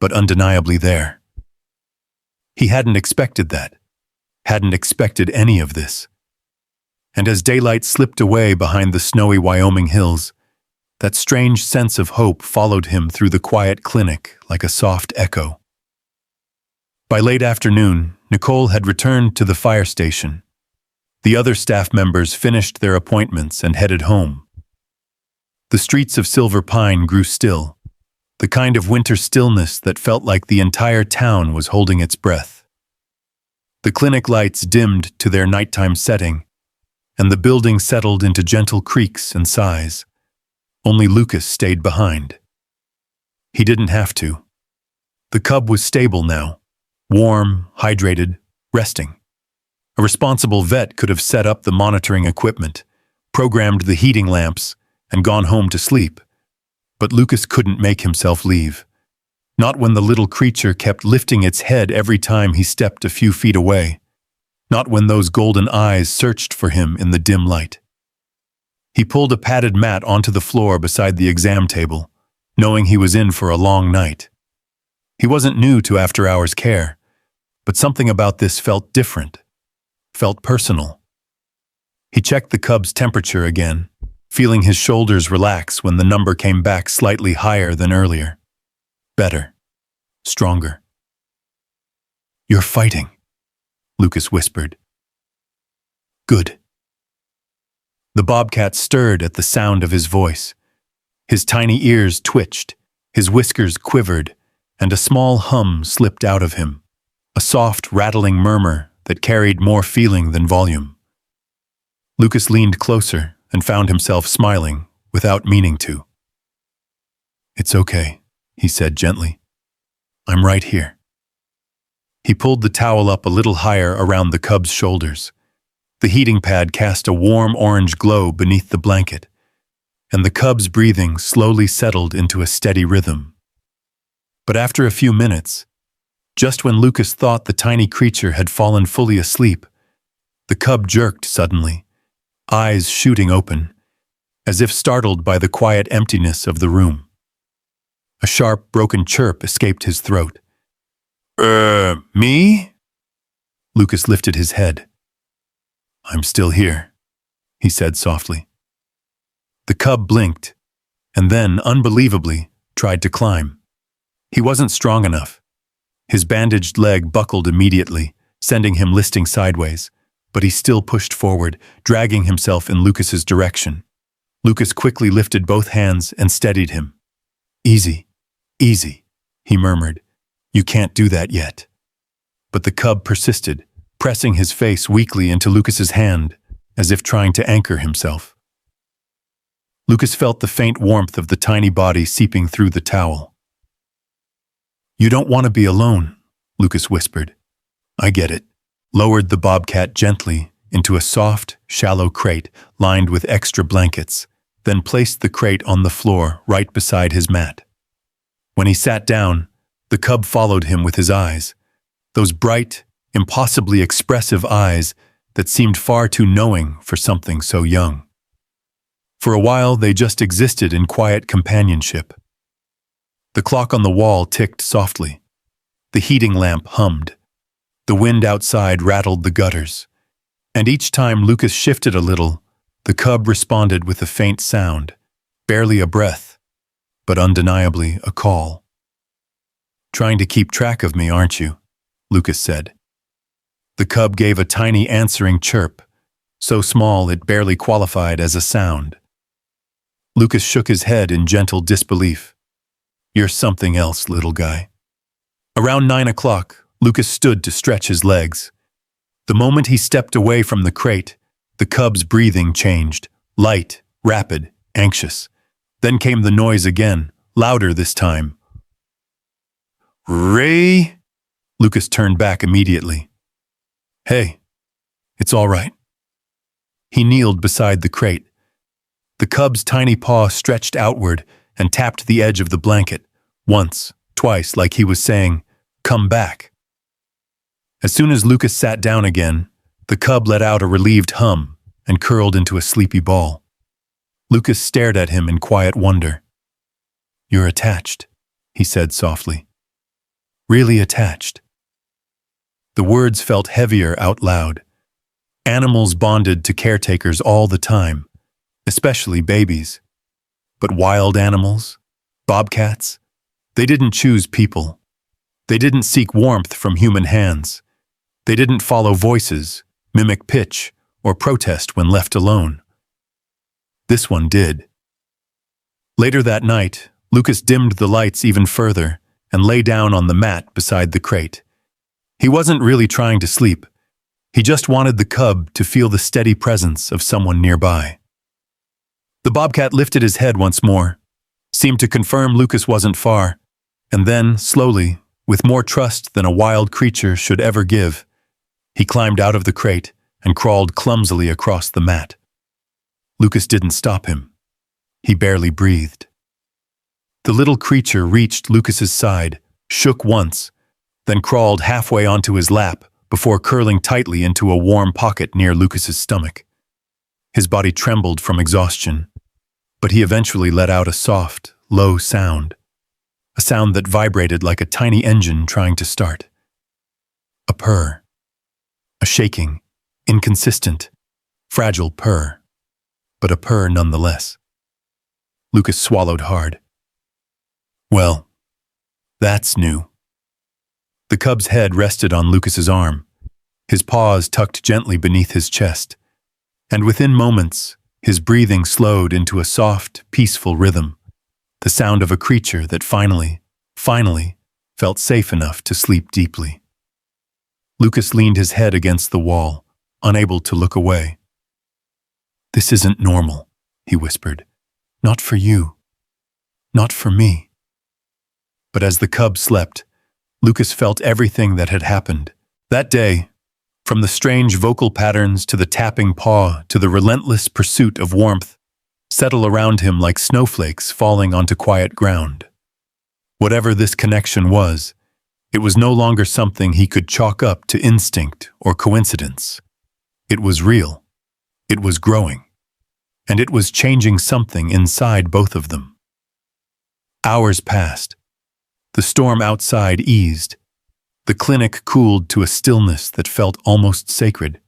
but undeniably there. He hadn't expected that, hadn't expected any of this. And as daylight slipped away behind the snowy Wyoming hills, that strange sense of hope followed him through the quiet clinic like a soft echo. By late afternoon, Nicole had returned to the fire station. The other staff members finished their appointments and headed home. The streets of Silver Pine grew still, the kind of winter stillness that felt like the entire town was holding its breath. The clinic lights dimmed to their nighttime setting, and the building settled into gentle creaks and sighs. Only Lucas stayed behind. He didn't have to. The cub was stable now, warm, hydrated, resting. A responsible vet could have set up the monitoring equipment, programmed the heating lamps, and gone home to sleep. But Lucas couldn't make himself leave. Not when the little creature kept lifting its head every time he stepped a few feet away. Not when those golden eyes searched for him in the dim light. He pulled a padded mat onto the floor beside the exam table, knowing he was in for a long night. He wasn't new to after-hours care, but something about this felt different, felt personal. He checked the cub's temperature again, feeling his shoulders relax when the number came back slightly higher than earlier. Better. Stronger. "You're fighting," Lucas whispered. "Good." The bobcat stirred at the sound of his voice. His tiny ears twitched, his whiskers quivered, and a small hum slipped out of him, a soft, rattling murmur that carried more feeling than volume. Lucas leaned closer and found himself smiling without meaning to. "It's okay," he said gently. I'm right here." He pulled the towel up a little higher around the cub's shoulders. The heating pad cast a warm orange glow beneath the blanket, and the cub's breathing slowly settled into a steady rhythm. But after a few minutes, just when Lucas thought the tiny creature had fallen fully asleep, the cub jerked suddenly, eyes shooting open, as if startled by the quiet emptiness of the room. A sharp, broken chirp escaped his throat. Me?" Lucas lifted his head. "I'm still here," he said softly. The cub blinked, and then, unbelievably, tried to climb. He wasn't strong enough. His bandaged leg buckled immediately, sending him listing sideways, but he still pushed forward, dragging himself in Lucas's direction. Lucas quickly lifted both hands and steadied him. "Easy, easy," he murmured. "You can't do that yet." But the cub persisted, pressing his face weakly into Lucas's hand, as if trying to anchor himself. Lucas felt the faint warmth of the tiny body seeping through the towel. "You don't want to be alone," Lucas whispered. "I get it," lowered the bobcat gently into a soft, shallow crate lined with extra blankets, then placed the crate on the floor right beside his mat. When he sat down, the cub followed him with his eyes, those bright, impossibly expressive eyes that seemed far too knowing for something so young. For a while, they just existed in quiet companionship. The clock on the wall ticked softly. The heating lamp hummed. The wind outside rattled the gutters. And each time Lucas shifted a little, the cub responded with a faint sound, barely a breath, but undeniably a call. "Trying to keep track of me, aren't you?" Lucas said. The cub gave a tiny answering chirp, so small it barely qualified as a sound. Lucas shook his head in gentle disbelief. "You're something else, little guy." Around 9 o'clock, Lucas stood to stretch his legs. The moment he stepped away from the crate, the cub's breathing changed, light, rapid, anxious. Then came the noise again, louder this time. "Ray?" Lucas turned back immediately. "Hey, it's all right." He kneeled beside the crate. The cub's tiny paw stretched outward and tapped the edge of the blanket, once, twice, like he was saying, "Come back." As soon as Lucas sat down again, the cub let out a relieved hum and curled into a sleepy ball. Lucas stared at him in quiet wonder. "You're attached," he said softly. "Really attached." The words felt heavier out loud. Animals bonded to caretakers all the time, especially babies. But wild animals, bobcats, they didn't choose people. They didn't seek warmth from human hands. They didn't follow voices, mimic pitch, or protest when left alone. This one did. Later that night, Lucas dimmed the lights even further and lay down on the mat beside the crate. He wasn't really trying to sleep. He just wanted the cub to feel the steady presence of someone nearby. The bobcat lifted his head once more, seemed to confirm Lucas wasn't far, and then, slowly, with more trust than a wild creature should ever give, he climbed out of the crate and crawled clumsily across the mat. Lucas didn't stop him. He barely breathed. The little creature reached Lucas's side, shook once, then crawled halfway onto his lap before curling tightly into a warm pocket near Lucas's stomach. His body trembled from exhaustion, but he eventually let out a soft, low sound, a sound that vibrated like a tiny engine trying to start. A purr. A shaking, inconsistent, fragile purr, but a purr nonetheless. Lucas swallowed hard. "Well, that's new." The cub's head rested on Lucas's arm, his paws tucked gently beneath his chest, and within moments, his breathing slowed into a soft, peaceful rhythm, the sound of a creature that finally felt safe enough to sleep deeply. Lucas leaned his head against the wall, unable to look away. "This isn't normal," he whispered. "Not for you. Not for me." But as the cub slept, Lucas felt everything that had happened. That day, from the strange vocal patterns to the tapping paw to the relentless pursuit of warmth, settle around him like snowflakes falling onto quiet ground. Whatever this connection was, it was no longer something he could chalk up to instinct or coincidence. It was real. It was growing. And it was changing something inside both of them. Hours passed. The storm outside eased. The clinic cooled to a stillness that felt almost sacred.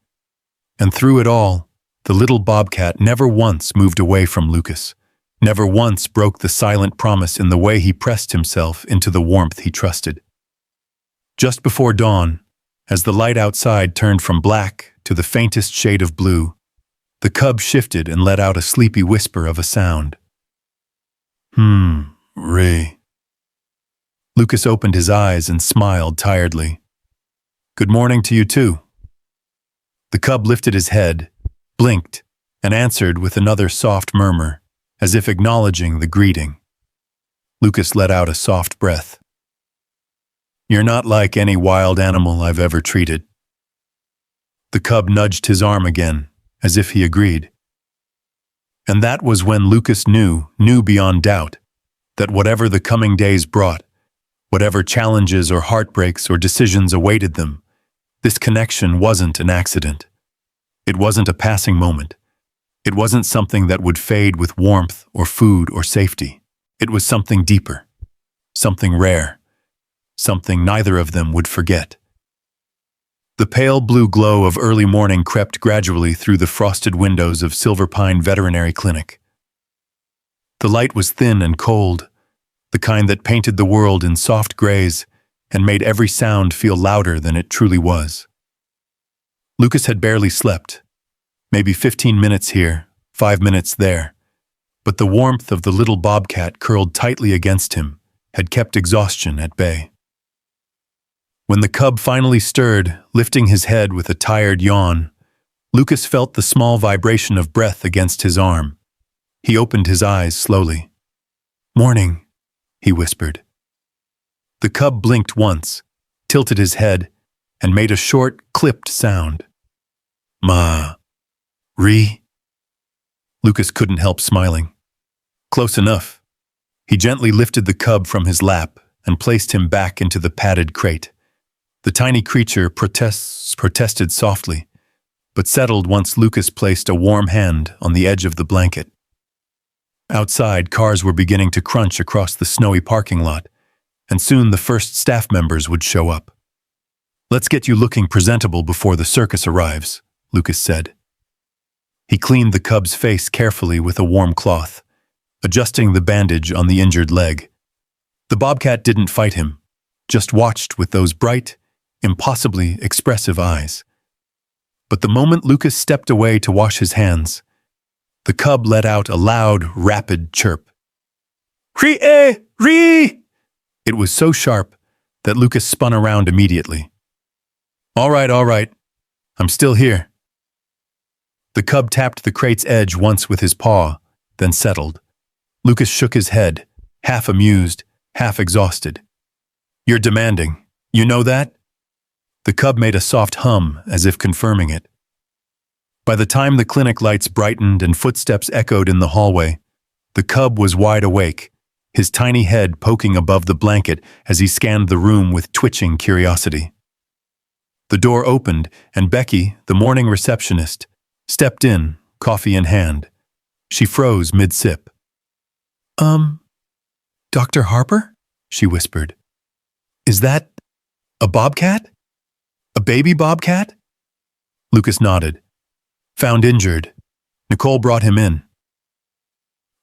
And through it all, the little bobcat never once moved away from Lucas, never once broke the silent promise in the way he pressed himself into the warmth he trusted. Just before dawn, as the light outside turned from black to the faintest shade of blue, the cub shifted and let out a sleepy whisper of a sound. Ray. Lucas opened his eyes and smiled tiredly. Good morning to you too. The cub lifted his head, blinked, and answered with another soft murmur, as if acknowledging the greeting. Lucas let out a soft breath. You're not like any wild animal I've ever treated. The cub nudged his arm again, as if he agreed. And that was when Lucas knew beyond doubt, that whatever the coming days brought, whatever challenges or heartbreaks or decisions awaited them, this connection wasn't an accident. It wasn't a passing moment. It wasn't something that would fade with warmth or food or safety. It was something deeper, something rare, something neither of them would forget. The pale blue glow of early morning crept gradually through the frosted windows of Silver Pine Veterinary Clinic. The light was thin and cold, the kind that painted the world in soft grays and made every sound feel louder than it truly was. Lucas had barely slept, maybe 15 minutes here, 5 minutes there, but the warmth of the little bobcat curled tightly against him had kept exhaustion at bay. When the cub finally stirred, lifting his head with a tired yawn, Lucas felt the small vibration of breath against his arm. He opened his eyes slowly. Morning, he whispered. The cub blinked once, tilted his head, and made a short, clipped sound. Ma. Ree. Lucas couldn't help smiling. Close enough. He gently lifted the cub from his lap and placed him back into the padded crate. The tiny creature protested softly, but settled once Lucas placed a warm hand on the edge of the blanket. Outside, cars were beginning to crunch across the snowy parking lot, and soon the first staff members would show up. Let's get you looking presentable before the circus arrives, Lucas said. He cleaned the cub's face carefully with a warm cloth, adjusting the bandage on the injured leg. The bobcat didn't fight him, just watched with those bright, impossibly expressive eyes. But the moment Lucas stepped away to wash his hands, the cub let out a loud, rapid chirp. Ree! It was so sharp that Lucas spun around immediately. All right. I'm still here. The cub tapped the crate's edge once with his paw, then settled. Lucas shook his head, half amused, half exhausted. You're demanding. You know that? The cub made a soft hum as if confirming it. By the time the clinic lights brightened and footsteps echoed in the hallway, the cub was wide awake, his tiny head poking above the blanket as he scanned the room with twitching curiosity. The door opened, and Becky, the morning receptionist, stepped in, coffee in hand. She froze mid-sip. Dr. Harper? She whispered. Is that a bobcat? A baby bobcat? Lucas nodded. Found injured. Nicole brought him in.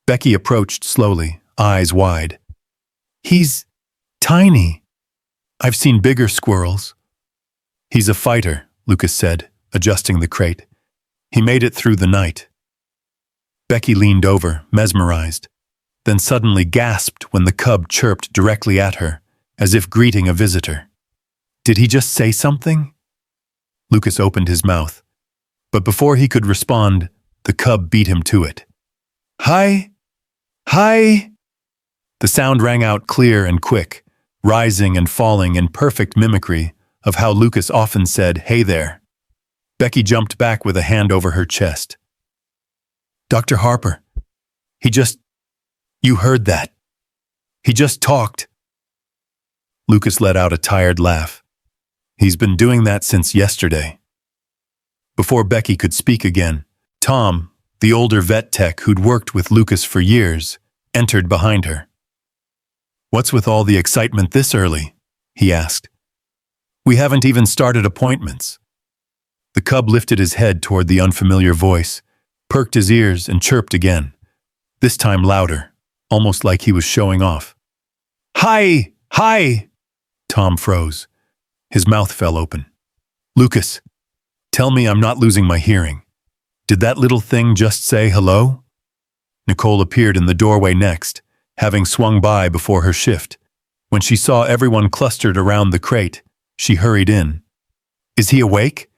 Becky approached slowly, eyes wide. He's tiny. I've seen bigger squirrels. He's a fighter, Lucas said, adjusting the crate. He made it through the night. Becky leaned over, mesmerized, then suddenly gasped when the cub chirped directly at her, as if greeting a visitor. Did he just say something? Lucas opened his mouth, but before he could respond, the cub beat him to it. Hi! Hi! The sound rang out clear and quick, rising and falling in perfect mimicry of how Lucas often said, "Hey there." Becky jumped back with a hand over her chest. "Dr. Harper, he just... You heard that. He just talked." Lucas let out a tired laugh. "He's been doing that since yesterday." Before Becky could speak again, Tom, the older vet tech who'd worked with Lucas for years, entered behind her. "What's with all the excitement this early?" he asked. "We haven't even started appointments." The cub lifted his head toward the unfamiliar voice, perked his ears, and chirped again, this time louder, almost like he was showing off. "Hi! Hi!" Tom froze. His mouth fell open. "Lucas, tell me I'm not losing my hearing. Did that little thing just say hello?" Nicole appeared in the doorway next, having swung by before her shift. When she saw everyone clustered around the crate, she hurried in. "Is he awake?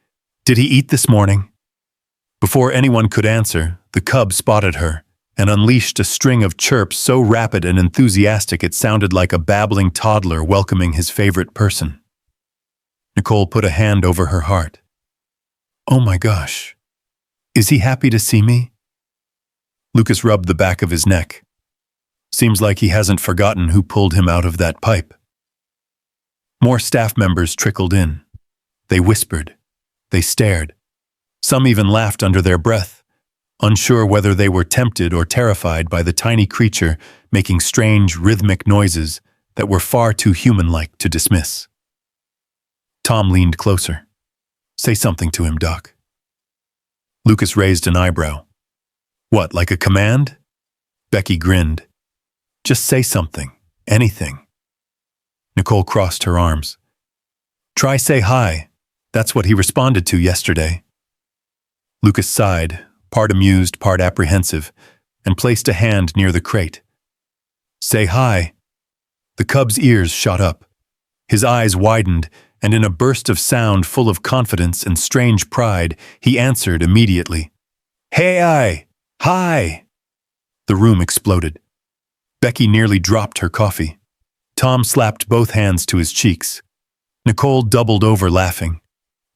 Did he eat this morning?" Before anyone could answer, the cub spotted her and unleashed a string of chirps so rapid and enthusiastic it sounded like a babbling toddler welcoming his favorite person. Nicole put a hand over her heart. "Oh my gosh. Is he happy to see me?" Lucas rubbed the back of his neck. "Seems like he hasn't forgotten who pulled him out of that pipe." More staff members trickled in. They whispered. They stared. Some even laughed under their breath, unsure whether they were tempted or terrified by the tiny creature making strange, rhythmic noises that were far too human-like to dismiss. Tom leaned closer. "Say something to him, Doc." Lucas raised an eyebrow. "What, like a command?" Becky grinned. "Just say something. Anything." Nicole crossed her arms. "Try say hi. That's what he responded to yesterday." Lucas sighed, part amused, part apprehensive, and placed a hand near the crate. "Say hi." The cub's ears shot up. His eyes widened, and in a burst of sound full of confidence and strange pride, he answered immediately. "Hey, hi!" The room exploded. Becky nearly dropped her coffee. Tom slapped both hands to his cheeks. Nicole doubled over laughing.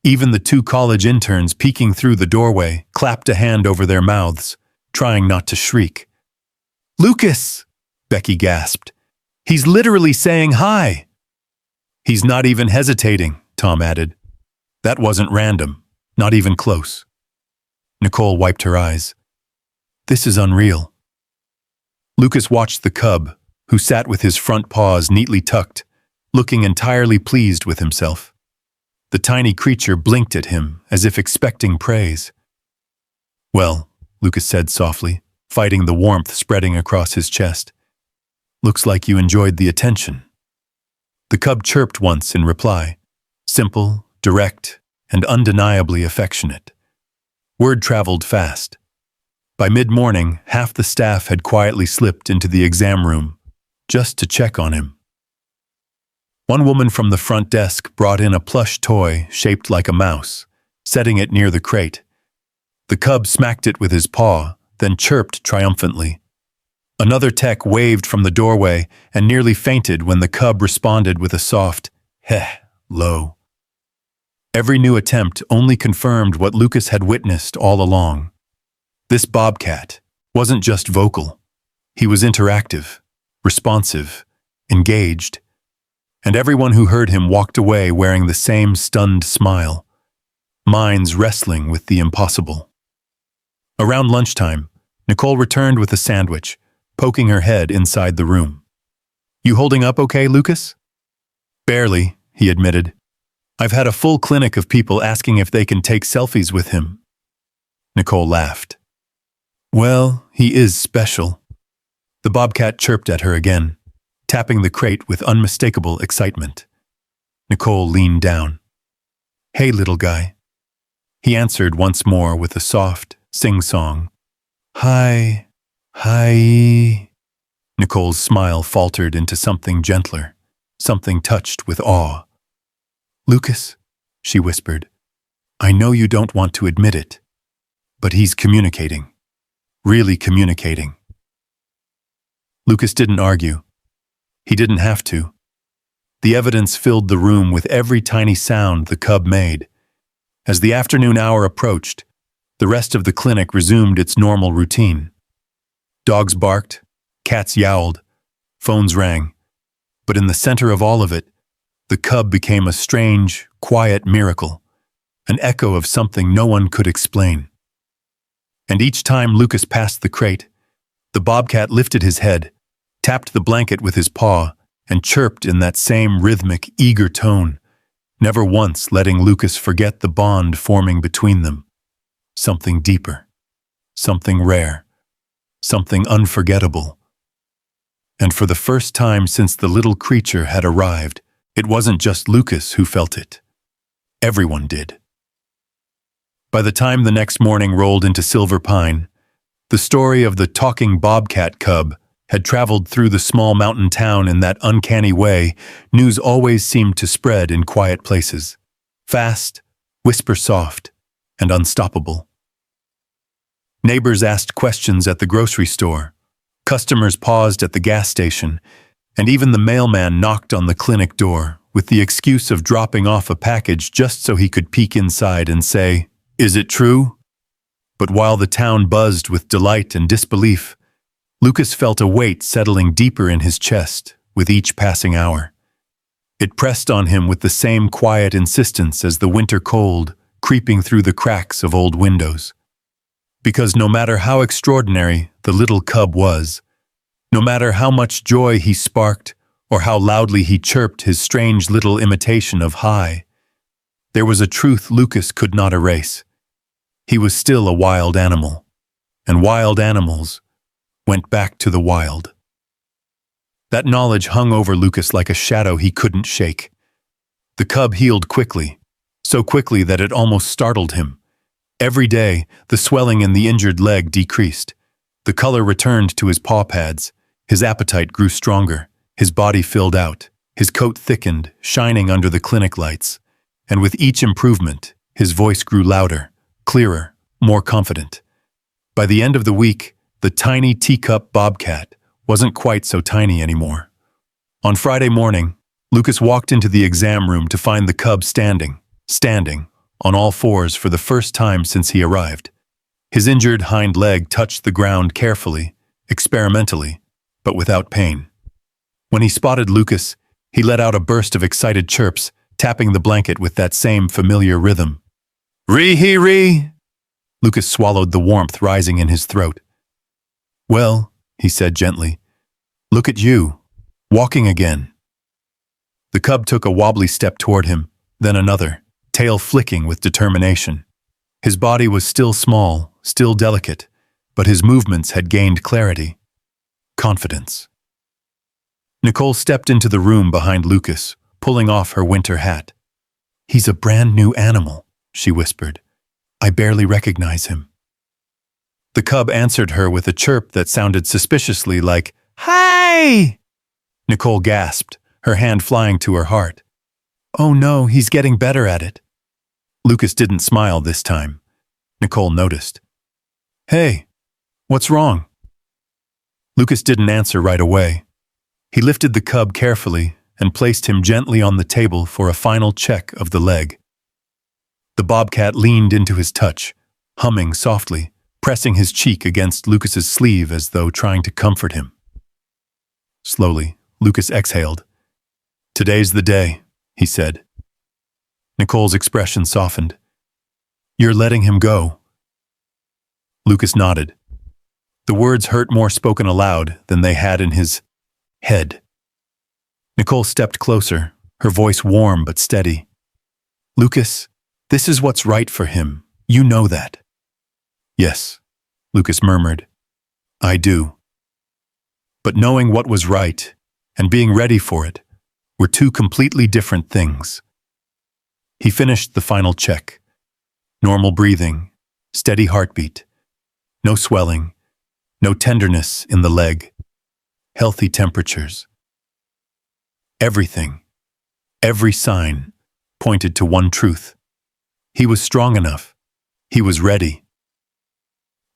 Even the two college interns peeking through the doorway clapped a hand over their mouths, trying not to shriek. "Lucas!" Becky gasped. "He's literally saying hi!" "He's not even hesitating," Tom added. "That wasn't random, not even close." Nicole wiped her eyes. "This is unreal." Lucas watched the cub, who sat with his front paws neatly tucked, looking entirely pleased with himself. The tiny creature blinked at him as if expecting praise. "Well," Lucas said softly, fighting the warmth spreading across his chest, "looks like you enjoyed the attention." The cub chirped once in reply, simple, direct, and undeniably affectionate. Word traveled fast. By mid-morning, half the staff had quietly slipped into the exam room, just to check on him. One woman from the front desk brought in a plush toy shaped like a mouse, setting it near the crate. The cub smacked it with his paw, then chirped triumphantly. Another tech waved from the doorway and nearly fainted when the cub responded with a soft, heh, low. Every new attempt only confirmed what Lucas had witnessed all along. This bobcat wasn't just vocal. He was interactive, responsive, engaged. And everyone who heard him walked away wearing the same stunned smile, minds wrestling with the impossible. Around lunchtime, Nicole returned with a sandwich, poking her head inside the room. "You holding up okay, Lucas?" "Barely," he admitted. "I've had a full clinic of people asking if they can take selfies with him." Nicole laughed. "Well, he is special." The bobcat chirped at her again, tapping the crate with unmistakable excitement. Nicole leaned down. "Hey, little guy." He answered once more with a soft, sing-song. "Hi, hi." Nicole's smile faltered into something gentler, something touched with awe. "Lucas," she whispered, "I know you don't want to admit it, but he's communicating, really communicating." Lucas didn't argue. He didn't have to. The evidence filled the room with every tiny sound the cub made. As the afternoon hour approached, the rest of the clinic resumed its normal routine. Dogs barked, cats yowled, phones rang, but in the center of all of it, the cub became a strange, quiet miracle, an echo of something no one could explain. And each time Lucas passed the crate, the bobcat lifted his head, tapped the blanket with his paw, and chirped in that same rhythmic, eager tone, never once letting Lucas forget the bond forming between them. Something deeper, something rare, something unforgettable. And for the first time since the little creature had arrived, it wasn't just Lucas who felt it. Everyone did. By the time the next morning rolled into Silver Pine, the story of the talking bobcat cub had traveled through the small mountain town in that uncanny way news always seemed to spread in quiet places. Fast, whisper soft, and unstoppable. Neighbors asked questions at the grocery store, customers paused at the gas station, and even the mailman knocked on the clinic door with the excuse of dropping off a package just so he could peek inside and say, "Is it true?" But while the town buzzed with delight and disbelief, Lucas felt a weight settling deeper in his chest with each passing hour. It pressed on him with the same quiet insistence as the winter cold creeping through the cracks of old windows. Because no matter how extraordinary the little cub was, no matter how much joy he sparked or how loudly he chirped his strange little imitation of hi, there was a truth Lucas could not erase. He was still a wild animal, and wild animals went back to the wild. That knowledge hung over Lucas like a shadow he couldn't shake. The cub healed quickly, so quickly that it almost startled him. Every day, the swelling in the injured leg decreased. The color returned to his paw pads. His appetite grew stronger. His body filled out. His coat thickened, shining under the clinic lights. And with each improvement, his voice grew louder, clearer, more confident. By the end of the week, the tiny teacup bobcat wasn't quite so tiny anymore. On Friday morning, Lucas walked into the exam room to find the cub standing, on all fours for the first time since he arrived. His injured hind leg touched the ground carefully, experimentally, but without pain. When he spotted Lucas, he let out a burst of excited chirps, tapping the blanket with that same familiar rhythm. "Ree-hee-ree!" Lucas swallowed the warmth rising in his throat. "Well," he said gently, "look at you, walking again." The cub took a wobbly step toward him, then another, tail flicking with determination. His body was still small, still delicate, but his movements had gained clarity, confidence. Nicole stepped into the room behind Lucas, pulling off her winter hat. "He's a brand new animal," she whispered. "I barely recognize him." The cub answered her with a chirp that sounded suspiciously like, "Hi!" Nicole gasped, her hand flying to her heart. "Oh no, he's getting better at it." Lucas didn't smile this time. Nicole noticed. "Hey, what's wrong?" Lucas didn't answer right away. He lifted the cub carefully and placed him gently on the table for a final check of the leg. The bobcat leaned into his touch, humming softly, pressing his cheek against Lucas's sleeve as though trying to comfort him. Slowly, Lucas exhaled. "Today's the day," he said. Nicole's expression softened. "You're letting him go?" Lucas nodded. The words hurt more spoken aloud than they had in his head. Nicole stepped closer, her voice warm but steady. "Lucas, this is what's right for him. You know that." "Yes," Lucas murmured. "I do." But knowing what was right and being ready for it were two completely different things. He finished the final check. Normal breathing, steady heartbeat, no swelling, no tenderness in the leg, healthy temperatures. Everything, every sign, pointed to one truth. He was strong enough. He was ready.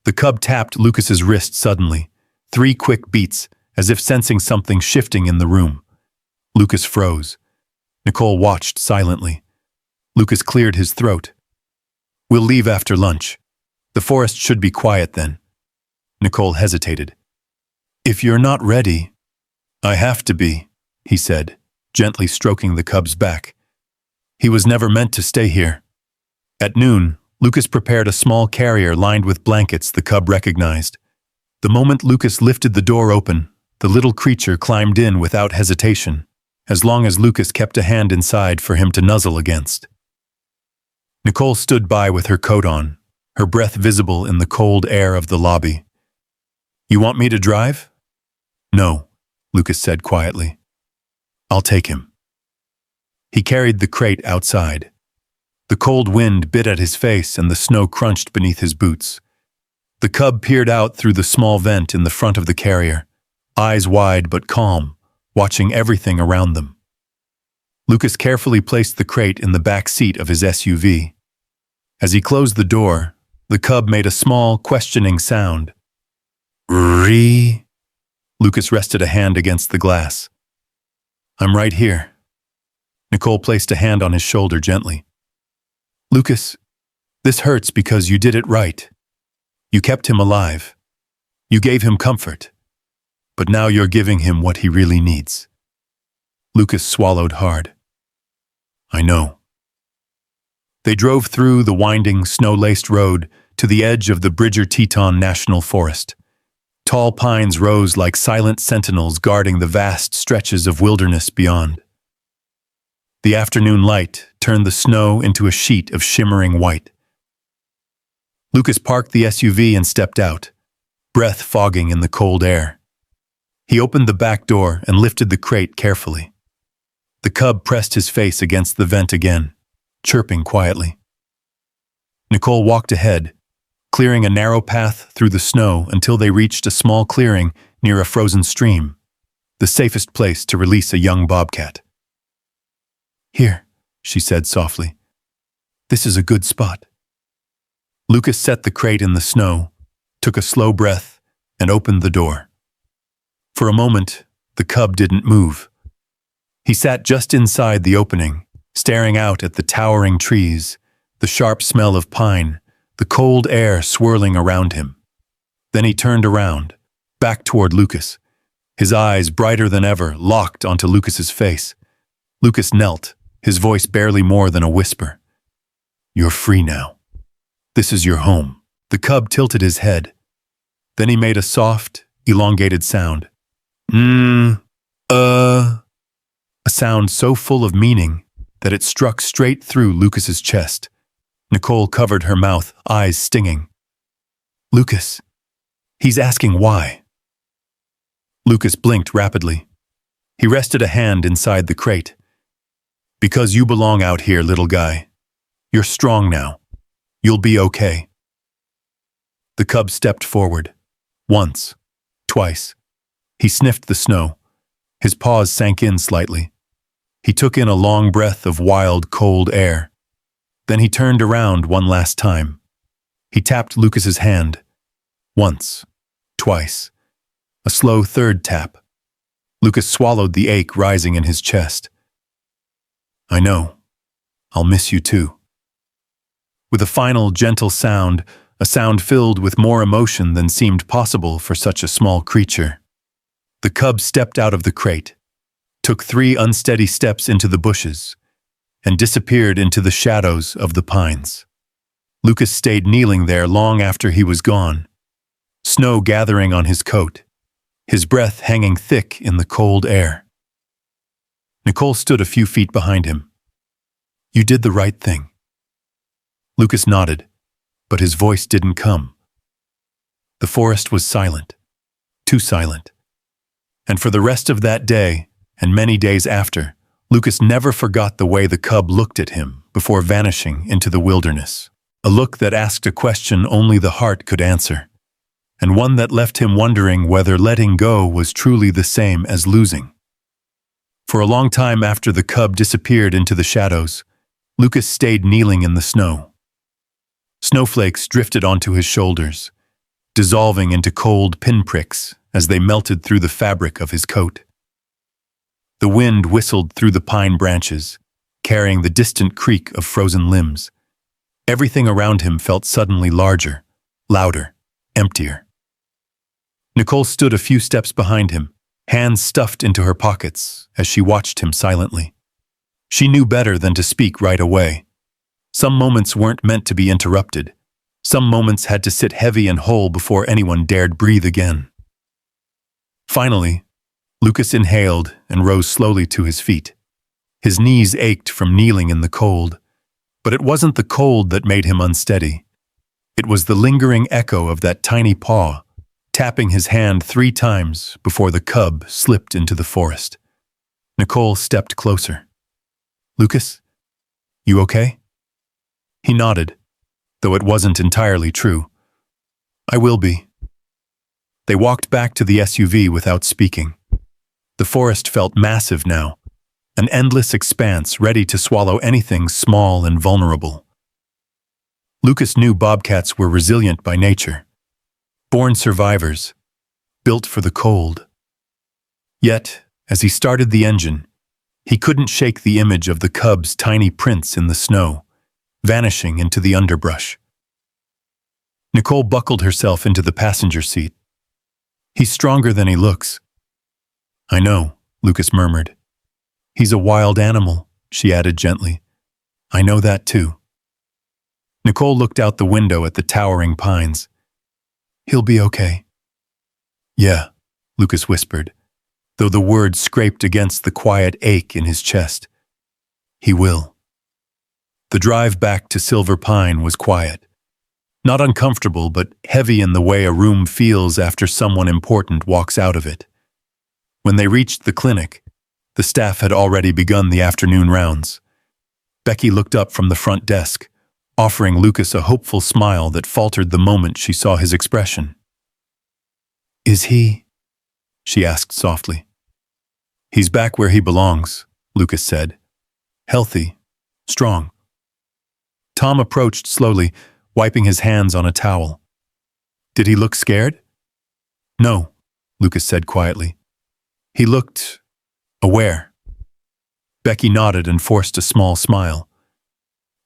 The cub tapped Lucas's wrist suddenly, 3 quick beats, as if sensing something shifting in the room. Lucas froze, Nicole watched silently. Lucas cleared his throat. "We'll leave after lunch. The forest should be quiet then." Nicole hesitated. "If you're not ready—" "I have to be," he said, gently stroking the cub's back. "He was never meant to stay here." At noon, Lucas prepared a small carrier lined with blankets the cub recognized. The moment Lucas lifted the door open, the little creature climbed in without hesitation, as long as Lucas kept a hand inside for him to nuzzle against. Nicole stood by with her coat on, her breath visible in the cold air of the lobby. "You want me to drive?" "No," Lucas said quietly. "I'll take him." He carried the crate outside. The cold wind bit at his face and the snow crunched beneath his boots. The cub peered out through the small vent in the front of the carrier, eyes wide but calm, watching everything around them. Lucas carefully placed the crate in the back seat of his SUV. As he closed the door, the cub made a small, questioning sound. "Ree?" Lucas rested a hand against the glass. "I'm right here." Nicole placed a hand on his shoulder gently. "Lucas, this hurts because you did it right. You kept him alive. You gave him comfort. But now you're giving him what he really needs." Lucas swallowed hard. "I know." They drove through the winding, snow-laced road to the edge of the Bridger-Teton National Forest. Tall pines rose like silent sentinels guarding the vast stretches of wilderness beyond. The afternoon light turned the snow into a sheet of shimmering white. Lucas parked the SUV and stepped out, breath fogging in the cold air. He opened the back door and lifted the crate carefully. The cub pressed his face against the vent again, chirping quietly. Nicole walked ahead, clearing a narrow path through the snow until they reached a small clearing near a frozen stream, the safest place to release a young bobcat. "Here," she said softly. "This is a good spot." Lucas set the crate in the snow, took a slow breath, and opened the door. For a moment, the cub didn't move. He sat just inside the opening, staring out at the towering trees, the sharp smell of pine, the cold air swirling around him. Then he turned around, back toward Lucas, his eyes brighter than ever, locked onto Lucas's face. Lucas knelt, his voice barely more than a whisper. "You're free now. This is your home." The cub tilted his head. Then he made a soft, elongated sound. A sound so full of meaning that it struck straight through Lucas's chest. Nicole covered her mouth, eyes stinging. "Lucas, he's asking why." Lucas blinked rapidly. He rested a hand inside the crate. "Because you belong out here, little guy. You're strong now. You'll be okay." The cub stepped forward. Once, twice. He sniffed the snow. His paws sank in slightly. He took in a long breath of wild, cold air. Then he turned around one last time. He tapped Lucas's hand. Once, twice. A slow third tap. Lucas swallowed the ache rising in his chest. "I know. I'll miss you too." With a final, gentle sound, a sound filled with more emotion than seemed possible for such a small creature, the cub stepped out of the crate, took 3 unsteady steps into the bushes, and disappeared into the shadows of the pines. Lucas stayed kneeling there long after he was gone, snow gathering on his coat, his breath hanging thick in the cold air. Nicole stood a few feet behind him. "You did the right thing." Lucas nodded, but his voice didn't come. The forest was silent, too silent. And for the rest of that day, and many days after, Lucas never forgot the way the cub looked at him before vanishing into the wilderness. A look that asked a question only the heart could answer, and one that left him wondering whether letting go was truly the same as losing. For a long time after the cub disappeared into the shadows, Lucas stayed kneeling in the snow. Snowflakes drifted onto his shoulders, dissolving into cold pinpricks as they melted through the fabric of his coat. The wind whistled through the pine branches, carrying the distant creak of frozen limbs. Everything around him felt suddenly larger, louder, emptier. Nicole stood a few steps behind him, hands stuffed into her pockets as she watched him silently. She knew better than to speak right away. Some moments weren't meant to be interrupted. Some moments had to sit heavy and whole before anyone dared breathe again. Finally, Lucas inhaled and rose slowly to his feet. His knees ached from kneeling in the cold, but it wasn't the cold that made him unsteady. It was the lingering echo of that tiny paw, tapping his hand 3 times before the cub slipped into the forest. Nicole stepped closer. "Lucas, you okay?" He nodded, though it wasn't entirely true. "I will be." They walked back to the SUV without speaking. The forest felt massive now, an endless expanse ready to swallow anything small and vulnerable. Lucas knew bobcats were resilient by nature, born survivors, built for the cold. Yet, as he started the engine, he couldn't shake the image of the cub's tiny prints in the snow, vanishing into the underbrush. Nicole buckled herself into the passenger seat. "He's stronger than he looks." "I know," Lucas murmured. "He's a wild animal," she added gently. "I know that too." Nicole looked out the window at the towering pines. "He'll be okay." "Yeah," Lucas whispered, though the words scraped against the quiet ache in his chest. "He will." The drive back to Silver Pine was quiet. Not uncomfortable, but heavy in the way a room feels after someone important walks out of it. When they reached the clinic, the staff had already begun the afternoon rounds. Becky looked up from the front desk, offering Lucas a hopeful smile that faltered the moment she saw his expression. "Is he?" she asked softly. "He's back where he belongs," Lucas said. "Healthy, strong." Tom approached slowly, wiping his hands on a towel. "Did he look scared?" "No," Lucas said quietly. "He looked aware." Becky nodded and forced a small smile.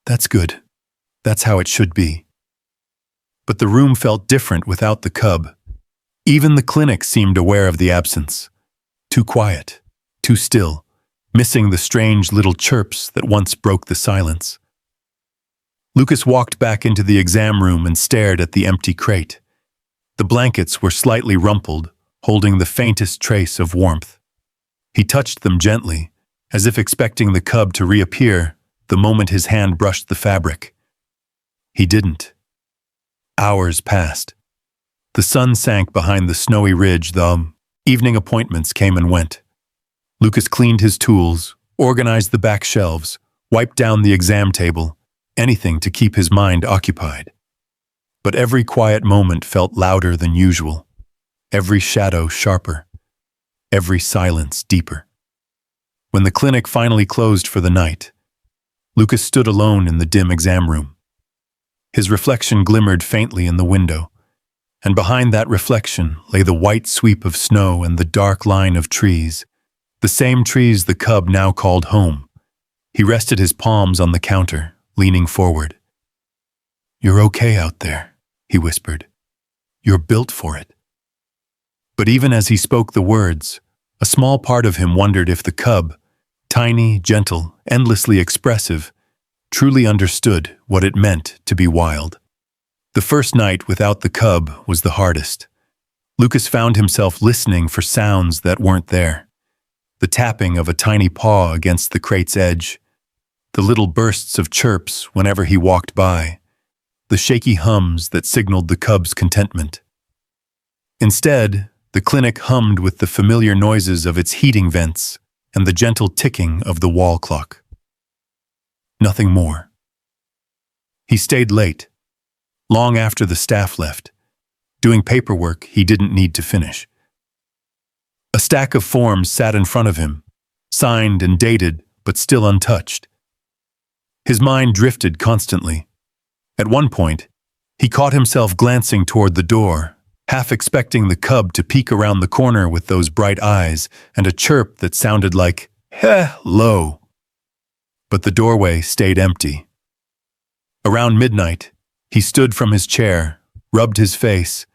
"That's good. That's how it should be." But the room felt different without the cub. Even the clinic seemed aware of the absence. Too quiet, too still, missing the strange little chirps that once broke the silence. Lucas walked back into the exam room and stared at the empty crate. The blankets were slightly rumpled, holding the faintest trace of warmth. He touched them gently, as if expecting the cub to reappear the moment his hand brushed the fabric. He didn't. Hours passed. The sun sank behind the snowy ridge, the evening appointments came and went. Lucas cleaned his tools, organized the back shelves, wiped down the exam table, anything to keep his mind occupied. But every quiet moment felt louder than usual, every shadow sharper, every silence deeper. When the clinic finally closed for the night, Lucas stood alone in the dim exam room. His reflection glimmered faintly in the window, and behind that reflection lay the white sweep of snow and the dark line of trees, the same trees the cub now called home. He rested his palms on the counter, leaning forward. "You're okay out there," he whispered. "You're built for it." But even as he spoke the words, a small part of him wondered if the cub, tiny, gentle, endlessly expressive, truly understood what it meant to be wild. The first night without the cub was the hardest. Lucas found himself listening for sounds that weren't there. The tapping of a tiny paw against the crate's edge, the little bursts of chirps whenever he walked by, the shaky hums that signaled the cub's contentment. Instead, the clinic hummed with the familiar noises of its heating vents and the gentle ticking of the wall clock. Nothing more. He stayed late, long after the staff left, doing paperwork he didn't need to finish. A stack of forms sat in front of him, signed and dated, but still untouched. His mind drifted constantly. At one point, he caught himself glancing toward the door, half expecting the cub to peek around the corner with those bright eyes and a chirp that sounded like, hello. But the doorway stayed empty. Around midnight, he stood from his chair, rubbed his face,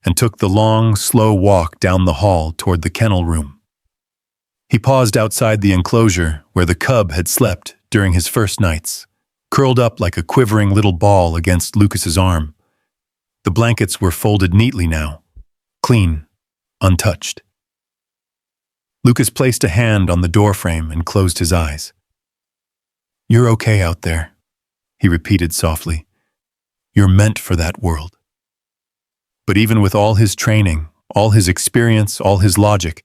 and took the long, slow walk down the hall toward the kennel room. He paused outside the enclosure where the cub had slept during his first nights, curled up like a quivering little ball against Lucas's arm. The blankets were folded neatly now, clean, untouched. Lucas placed a hand on the doorframe and closed his eyes. "You're okay out there," he repeated softly. "You're meant for that world." But even with all his training, all his experience, all his logic,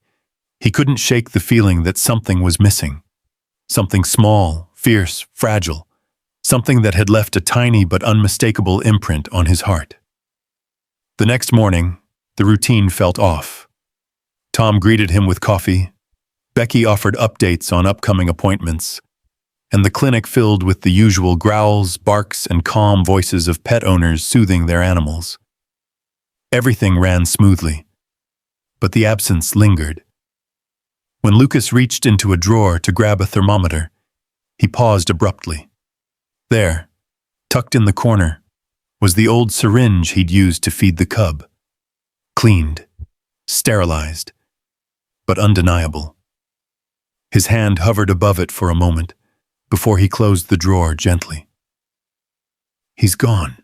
he couldn't shake the feeling that something was missing. Something small, fierce, fragile. Something that had left a tiny but unmistakable imprint on his heart. The next morning, the routine felt off. Tom greeted him with coffee. Becky offered updates on upcoming appointments, and the clinic filled with the usual growls, barks, and calm voices of pet owners soothing their animals. Everything ran smoothly, but the absence lingered. When Lucas reached into a drawer to grab a thermometer, he paused abruptly. There, tucked in the corner, was the old syringe he'd used to feed the cub. Cleaned, sterilized, but undeniable. His hand hovered above it for a moment, before he closed the drawer gently. "He's gone,"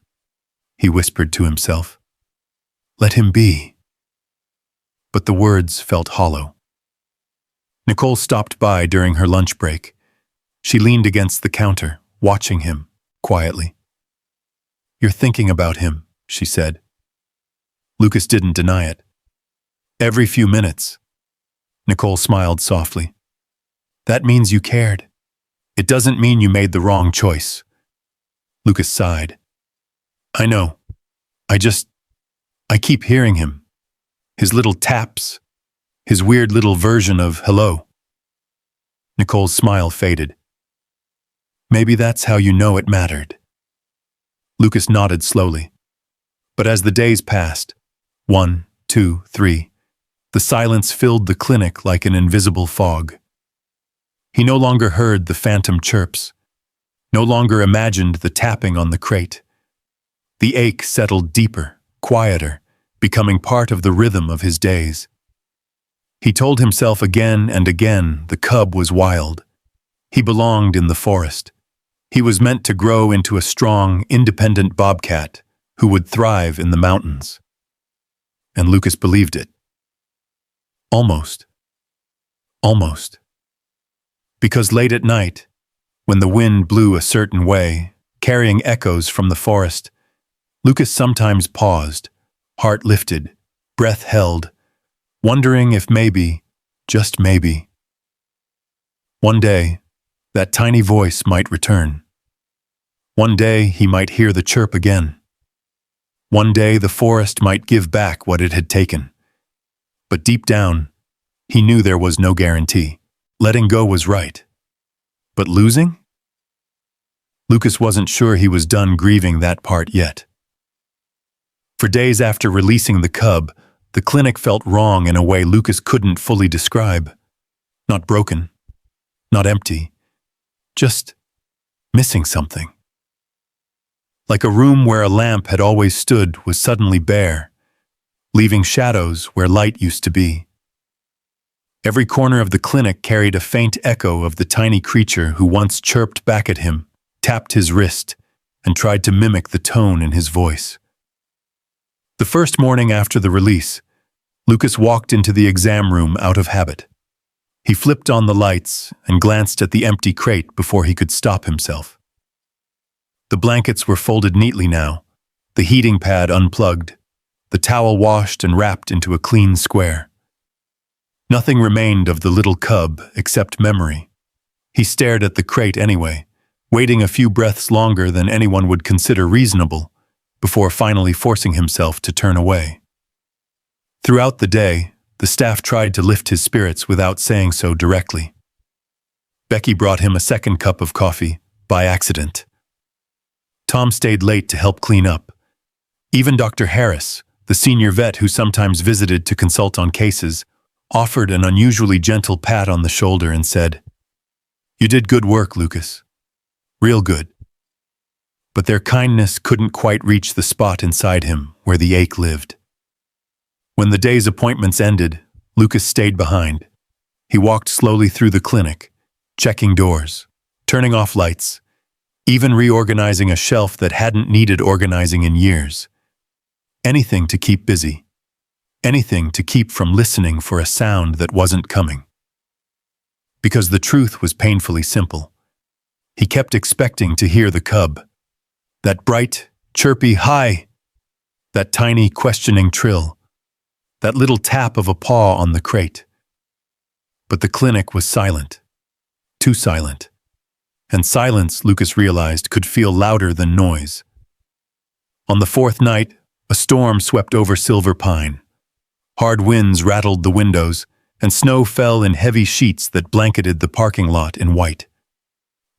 he whispered to himself. "Let him be." But the words felt hollow. Nicole stopped by during her lunch break. She leaned against the counter, watching him, quietly. "You're thinking about him," she said. Lucas didn't deny it. "Every few minutes." Nicole smiled softly. "That means you cared. It doesn't mean you made the wrong choice." Lucas sighed. "I know. I keep hearing him. His little taps. His weird little version of hello." Nicole's smile faded. "Maybe that's how you know it mattered." Lucas nodded slowly. But as the days passed, 1, 2, 3, the silence filled the clinic like an invisible fog. He no longer heard the phantom chirps, no longer imagined the tapping on the crate. The ache settled deeper, quieter, becoming part of the rhythm of his days. He told himself again and again the cub was wild. He belonged in the forest. He was meant to grow into a strong, independent bobcat who would thrive in the mountains. And Lucas believed it. Almost. Almost. Because late at night, when the wind blew a certain way, carrying echoes from the forest, Lucas sometimes paused, heart lifted, breath held, wondering if maybe, just maybe, one day, that tiny voice might return. One day he might hear the chirp again. One day the forest might give back what it had taken. But deep down, he knew there was no guarantee. Letting go was right. But losing? Lucas wasn't sure he was done grieving that part yet. For days after releasing the cub, the clinic felt wrong in a way Lucas couldn't fully describe. Not broken, not empty, just missing something. Like a room where a lamp had always stood was suddenly bare, leaving shadows where light used to be. Every corner of the clinic carried a faint echo of the tiny creature who once chirped back at him, tapped his wrist, and tried to mimic the tone in his voice. The first morning after the release, Lucas walked into the exam room out of habit. He flipped on the lights and glanced at the empty crate before he could stop himself. The blankets were folded neatly now, the heating pad unplugged, the towel washed and wrapped into a clean square. Nothing remained of the little cub except memory. He stared at the crate anyway, waiting a few breaths longer than anyone would consider reasonable, before finally forcing himself to turn away. Throughout the day, the staff tried to lift his spirits without saying so directly. Becky brought him a second cup of coffee, by accident. Tom stayed late to help clean up. Even Dr. Harris, the senior vet who sometimes visited to consult on cases, offered an unusually gentle pat on the shoulder and said, "You did good work, Lucas. Real good." But their kindness couldn't quite reach the spot inside him where the ache lived. When the day's appointments ended, Lucas stayed behind. He walked slowly through the clinic, checking doors, turning off lights, even reorganizing a shelf that hadn't needed organizing in years. Anything to keep busy. Anything to keep from listening for a sound that wasn't coming. Because the truth was painfully simple. He kept expecting to hear the cub. That bright, chirpy hi. That tiny, questioning trill. That little tap of a paw on the crate. But the clinic was silent. Too silent. And silence, Lucas realized, could feel louder than noise. On the fourth night, a storm swept over Silver Pine. Hard winds rattled the windows, and snow fell in heavy sheets that blanketed the parking lot in white.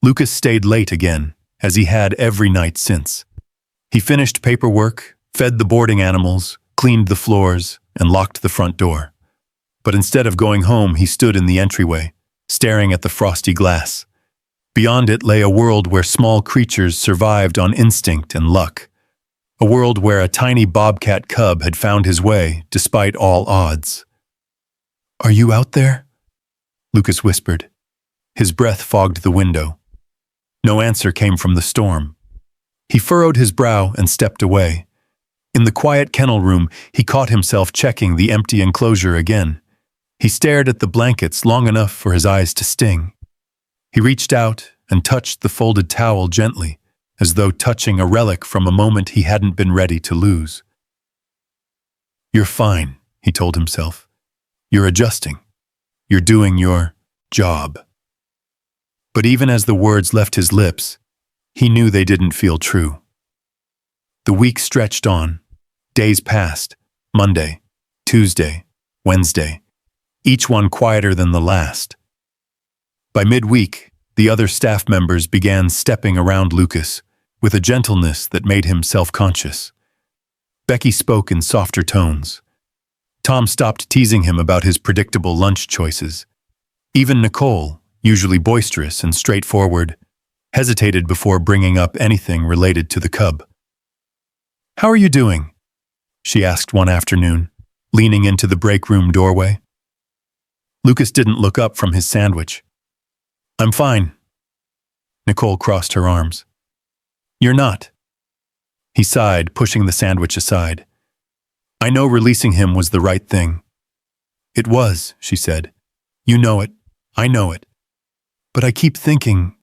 Lucas stayed late again, as he had every night since. He finished paperwork, fed the boarding animals, cleaned the floors, and locked the front door. But instead of going home, he stood in the entryway, staring at the frosty glass. Beyond it lay a world where small creatures survived on instinct and luck. A world where a tiny bobcat cub had found his way, despite all odds. "Are you out there?" Lucas whispered. His breath fogged the window. No answer came from the storm. He furrowed his brow and stepped away. In the quiet kennel room, he caught himself checking the empty enclosure again. He stared at the blankets long enough for his eyes to sting. He reached out and touched the folded towel gently, as though touching a relic from a moment he hadn't been ready to lose. "You're fine," he told himself. "You're adjusting. You're doing your job." But even as the words left his lips, he knew they didn't feel true. The week stretched on. Days passed. Monday, Tuesday, Wednesday, each one quieter than the last. By midweek, the other staff members began stepping around Lucas with a gentleness that made him self-conscious. Becky spoke in softer tones. Tom stopped teasing him about his predictable lunch choices. Even Nicole, usually boisterous and straightforward, hesitated before bringing up anything related to the cub. "How are you doing?" she asked one afternoon, leaning into the break room doorway. Lucas didn't look up from his sandwich. "I'm fine." Nicole crossed her arms. "You're not." He sighed, pushing the sandwich aside. "I know releasing him was the right thing." "It was," she said. "You know it. I know it. But I keep thinking—"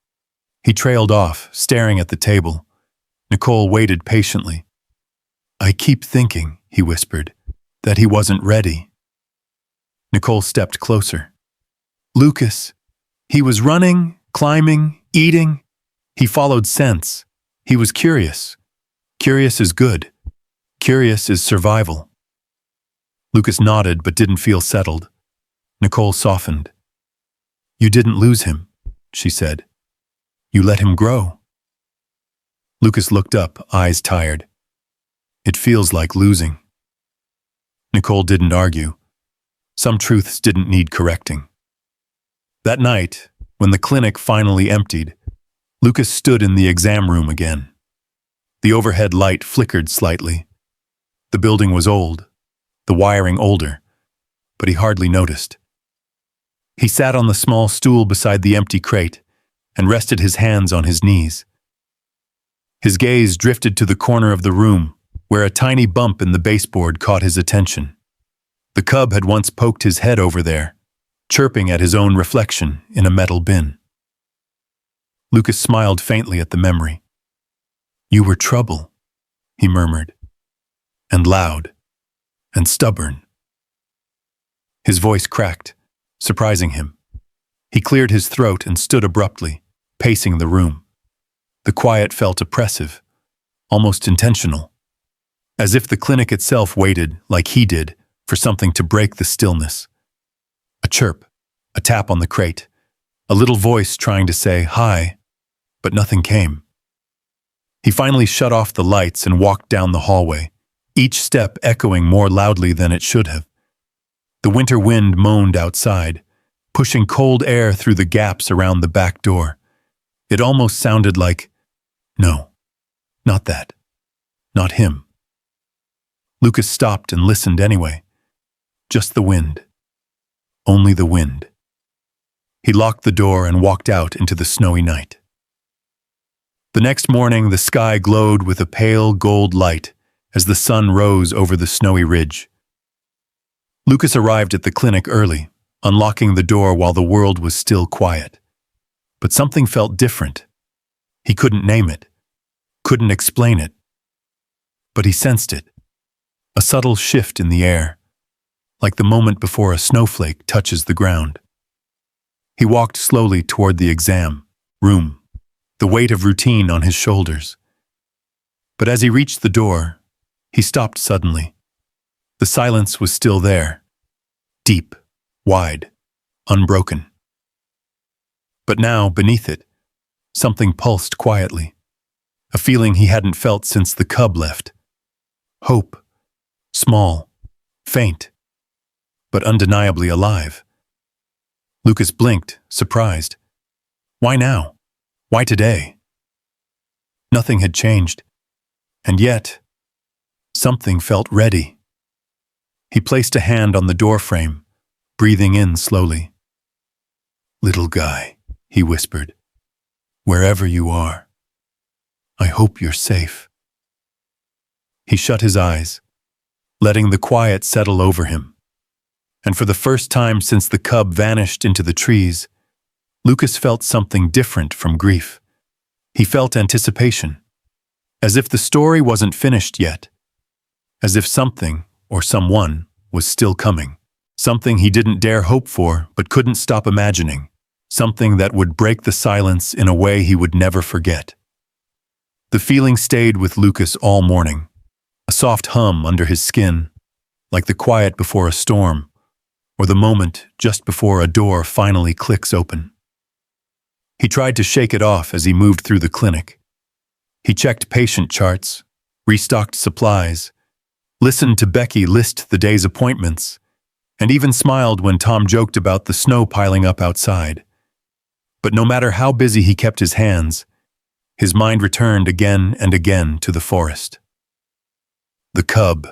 He trailed off, staring at the table. Nicole waited patiently. "I keep thinking," he whispered, "that he wasn't ready." Nicole stepped closer. "Lucas, he was running, climbing, eating. He followed scents. He was curious. Curious is good. Curious is survival." Lucas nodded but didn't feel settled. Nicole softened. "You didn't lose him," she said. "You let him grow." Lucas looked up, eyes tired. "It feels like losing." Nicole didn't argue. Some truths didn't need correcting. That night, when the clinic finally emptied, Lucas stood in the exam room again. The overhead light flickered slightly. The building was old, the wiring older, but he hardly noticed. He sat on the small stool beside the empty crate and rested his hands on his knees. His gaze drifted to the corner of the room, where a tiny bump in the baseboard caught his attention. The cub had once poked his head over there, chirping at his own reflection in a metal bin. Lucas smiled faintly at the memory. "You were trouble," he murmured, "and loud, and stubborn." His voice cracked, surprising him. He cleared his throat and stood abruptly, pacing the room. The quiet felt oppressive, almost intentional, as if the clinic itself waited, like he did, for something to break the stillness. A chirp, a tap on the crate, a little voice trying to say hi, but nothing came. He finally shut off the lights and walked down the hallway, each step echoing more loudly than it should have. The winter wind moaned outside, pushing cold air through the gaps around the back door. It almost sounded like, no, not that, not him. Lucas stopped and listened anyway. Just the wind. Only the wind. He locked the door and walked out into the snowy night. The next morning, the sky glowed with a pale gold light as the sun rose over the snowy ridge. Lucas arrived at the clinic early, unlocking the door while the world was still quiet. But something felt different. He couldn't name it, couldn't explain it. But he sensed it, a subtle shift in the air, like the moment before a snowflake touches the ground. He walked slowly toward the exam room, the weight of routine on his shoulders. But as he reached the door, he stopped suddenly. The silence was still there, deep, wide, unbroken. But now, beneath it, something pulsed quietly, a feeling he hadn't felt since the cub left. Hope, small, faint, but undeniably alive. Lucas blinked, surprised. Why now? Why today? Nothing had changed, and yet, something felt ready. He placed a hand on the doorframe, breathing in slowly. "Little guy," he whispered, "wherever you are, I hope you're safe." He shut his eyes, letting the quiet settle over him. And for the first time since the cub vanished into the trees, Lucas felt something different from grief. He felt anticipation, as if the story wasn't finished yet, as if something or someone was still coming, something he didn't dare hope for but couldn't stop imagining, something that would break the silence in a way he would never forget. The feeling stayed with Lucas all morning, a soft hum under his skin, like the quiet before a storm, or the moment just before a door finally clicks open. He tried to shake it off as he moved through the clinic. He checked patient charts, restocked supplies, listened to Becky list the day's appointments, and even smiled when Tom joked about the snow piling up outside. But no matter how busy he kept his hands, his mind returned again and again to the forest. The cub,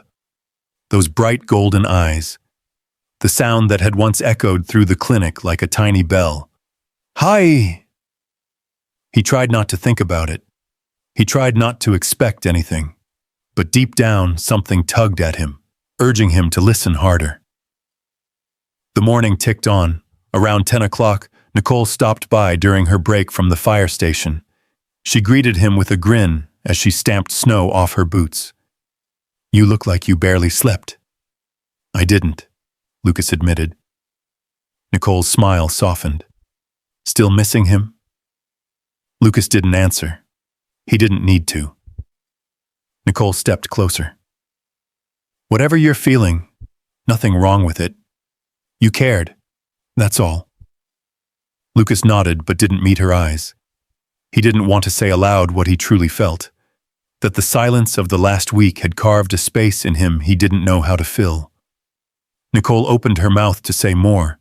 those bright golden eyes, the sound that had once echoed through the clinic like a tiny bell. "Hi!" He tried not to think about it. He tried not to expect anything. But deep down, something tugged at him, urging him to listen harder. The morning ticked on. Around 10 o'clock, Nicole stopped by during her break from the fire station. She greeted him with a grin as she stamped snow off her boots. "You look like you barely slept." "I didn't," Lucas admitted. Nicole's smile softened. "Still missing him?" Lucas didn't answer. He didn't need to. Nicole stepped closer. "Whatever you're feeling, nothing wrong with it. You cared. That's all." Lucas nodded but didn't meet her eyes. He didn't want to say aloud what he truly felt, that the silence of the last week had carved a space in him he didn't know how to fill. Nicole opened her mouth to say more,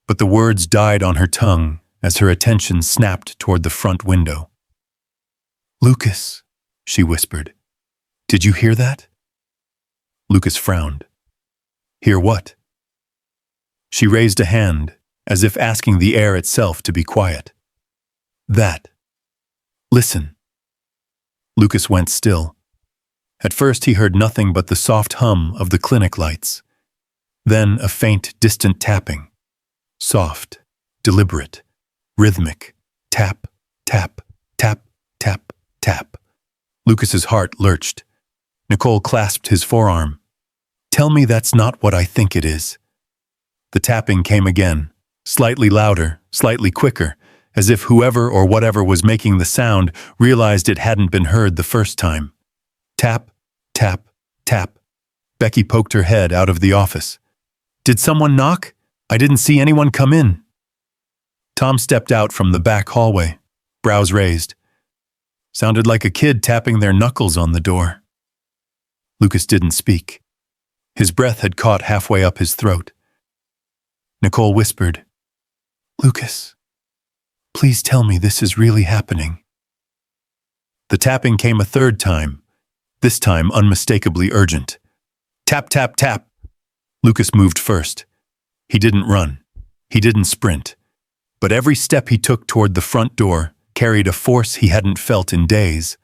but the words died on her tongue as her attention snapped toward the front window. "Lucas," she whispered, "did you hear that?" Lucas frowned. "Hear what?" She raised a hand, as if asking the air itself to be quiet. "That. Listen." Lucas went still. At first he heard nothing but the soft hum of the clinic lights. Then a faint, distant tapping. Soft, deliberate, rhythmic. Tap, tap, tap, tap, tap. Lucas's heart lurched. Nicole clasped his forearm. "Tell me that's not what I think it is." The tapping came again, slightly louder, slightly quicker, as if whoever or whatever was making the sound realized it hadn't been heard the first time. Tap, tap, tap. Becky poked her head out of the office. "Did someone knock? I didn't see anyone come in." Tom stepped out from the back hallway, brows raised. Sounded like a kid tapping their knuckles on the door. Lucas didn't speak. His breath had caught halfway up his throat. Nicole whispered, "Lucas, please tell me this is really happening." The tapping came a third time, this time unmistakably urgent. Tap, tap, tap. Lucas moved first. He didn't run. He didn't sprint. But every step he took toward the front door carried a force he hadn't felt in days,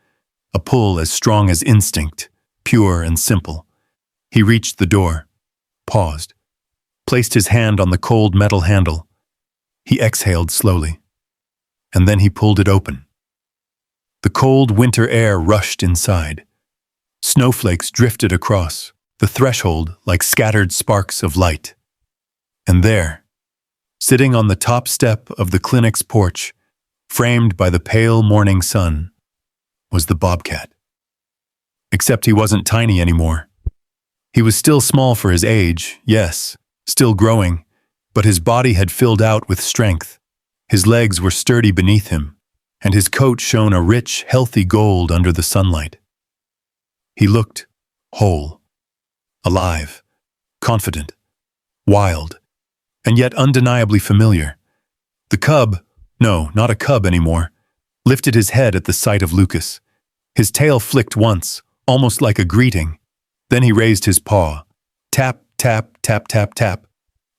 a pull as strong as instinct, pure and simple. He reached the door, paused, placed his hand on the cold metal handle. He exhaled slowly, and then he pulled it open. The cold winter air rushed inside. Snowflakes drifted across the threshold like scattered sparks of light. And there, sitting on the top step of the clinic's porch, framed by the pale morning sun, was the bobcat. Except he wasn't tiny anymore. He was still small for his age, yes, still growing, but his body had filled out with strength. His legs were sturdy beneath him, and his coat shone a rich, healthy gold under the sunlight. He looked whole, alive, confident, wild, and yet undeniably familiar. The cub, no, not a cub anymore, lifted his head at the sight of Lucas. His tail flicked once, almost like a greeting. Then he raised his paw. Tap, tap, tap, tap, tap.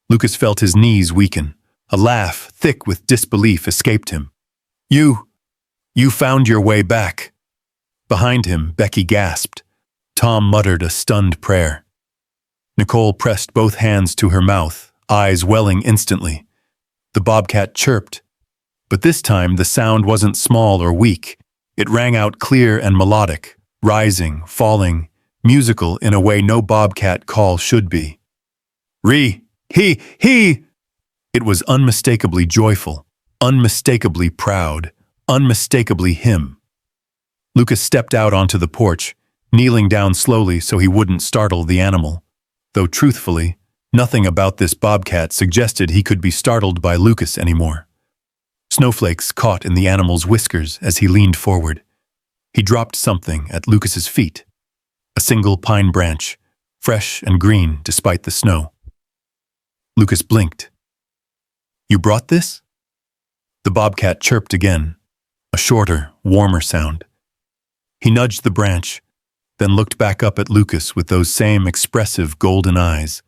Lucas felt his knees weaken. A laugh, thick with disbelief, escaped him. You found your way back." Behind him, Becky gasped. Tom muttered a stunned prayer. Nicole pressed both hands to her mouth, eyes welling instantly. The bobcat chirped. But this time the sound wasn't small or weak. It rang out clear and melodic, rising, falling, musical in a way no bobcat call should be. He! It was unmistakably joyful, unmistakably proud, unmistakably him. Lucas stepped out onto the porch, kneeling down slowly so he wouldn't startle the animal. Though truthfully, nothing about this bobcat suggested he could be startled by Lucas anymore. Snowflakes caught in the animal's whiskers as he leaned forward. He dropped something at Lucas's feet. A single pine branch, fresh and green despite the snow. Lucas blinked. "You brought this?" The bobcat chirped again, a shorter, warmer sound. He nudged the branch, then looked back up at Lucas with those same expressive golden eyes.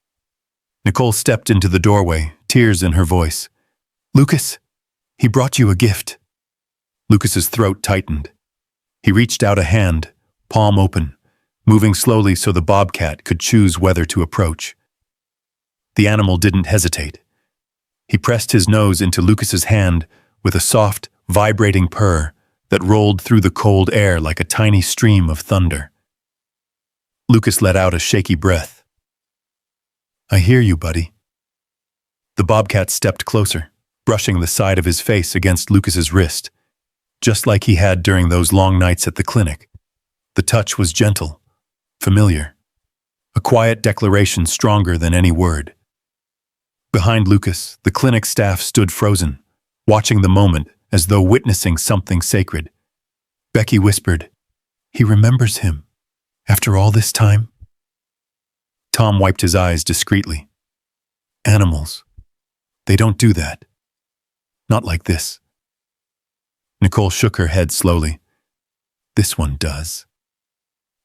Nicole stepped into the doorway, tears in her voice. "Lucas, he brought you a gift." Lucas's throat tightened. He reached out a hand, palm open, moving slowly so the bobcat could choose whether to approach. The animal didn't hesitate. He pressed his nose into Lucas's hand with a soft, vibrating purr that rolled through the cold air like a tiny stream of thunder. Lucas let out a shaky breath. "I hear you, buddy." The bobcat stepped closer, brushing the side of his face against Lucas's wrist, just like he had during those long nights at the clinic. The touch was gentle, familiar, a quiet declaration stronger than any word. Behind Lucas, the clinic staff stood frozen, watching the moment as though witnessing something sacred. Becky whispered, "He remembers him, after all this time?" Tom wiped his eyes discreetly. "Animals, they don't do that. Not like this." Nicole shook her head slowly. "This one does."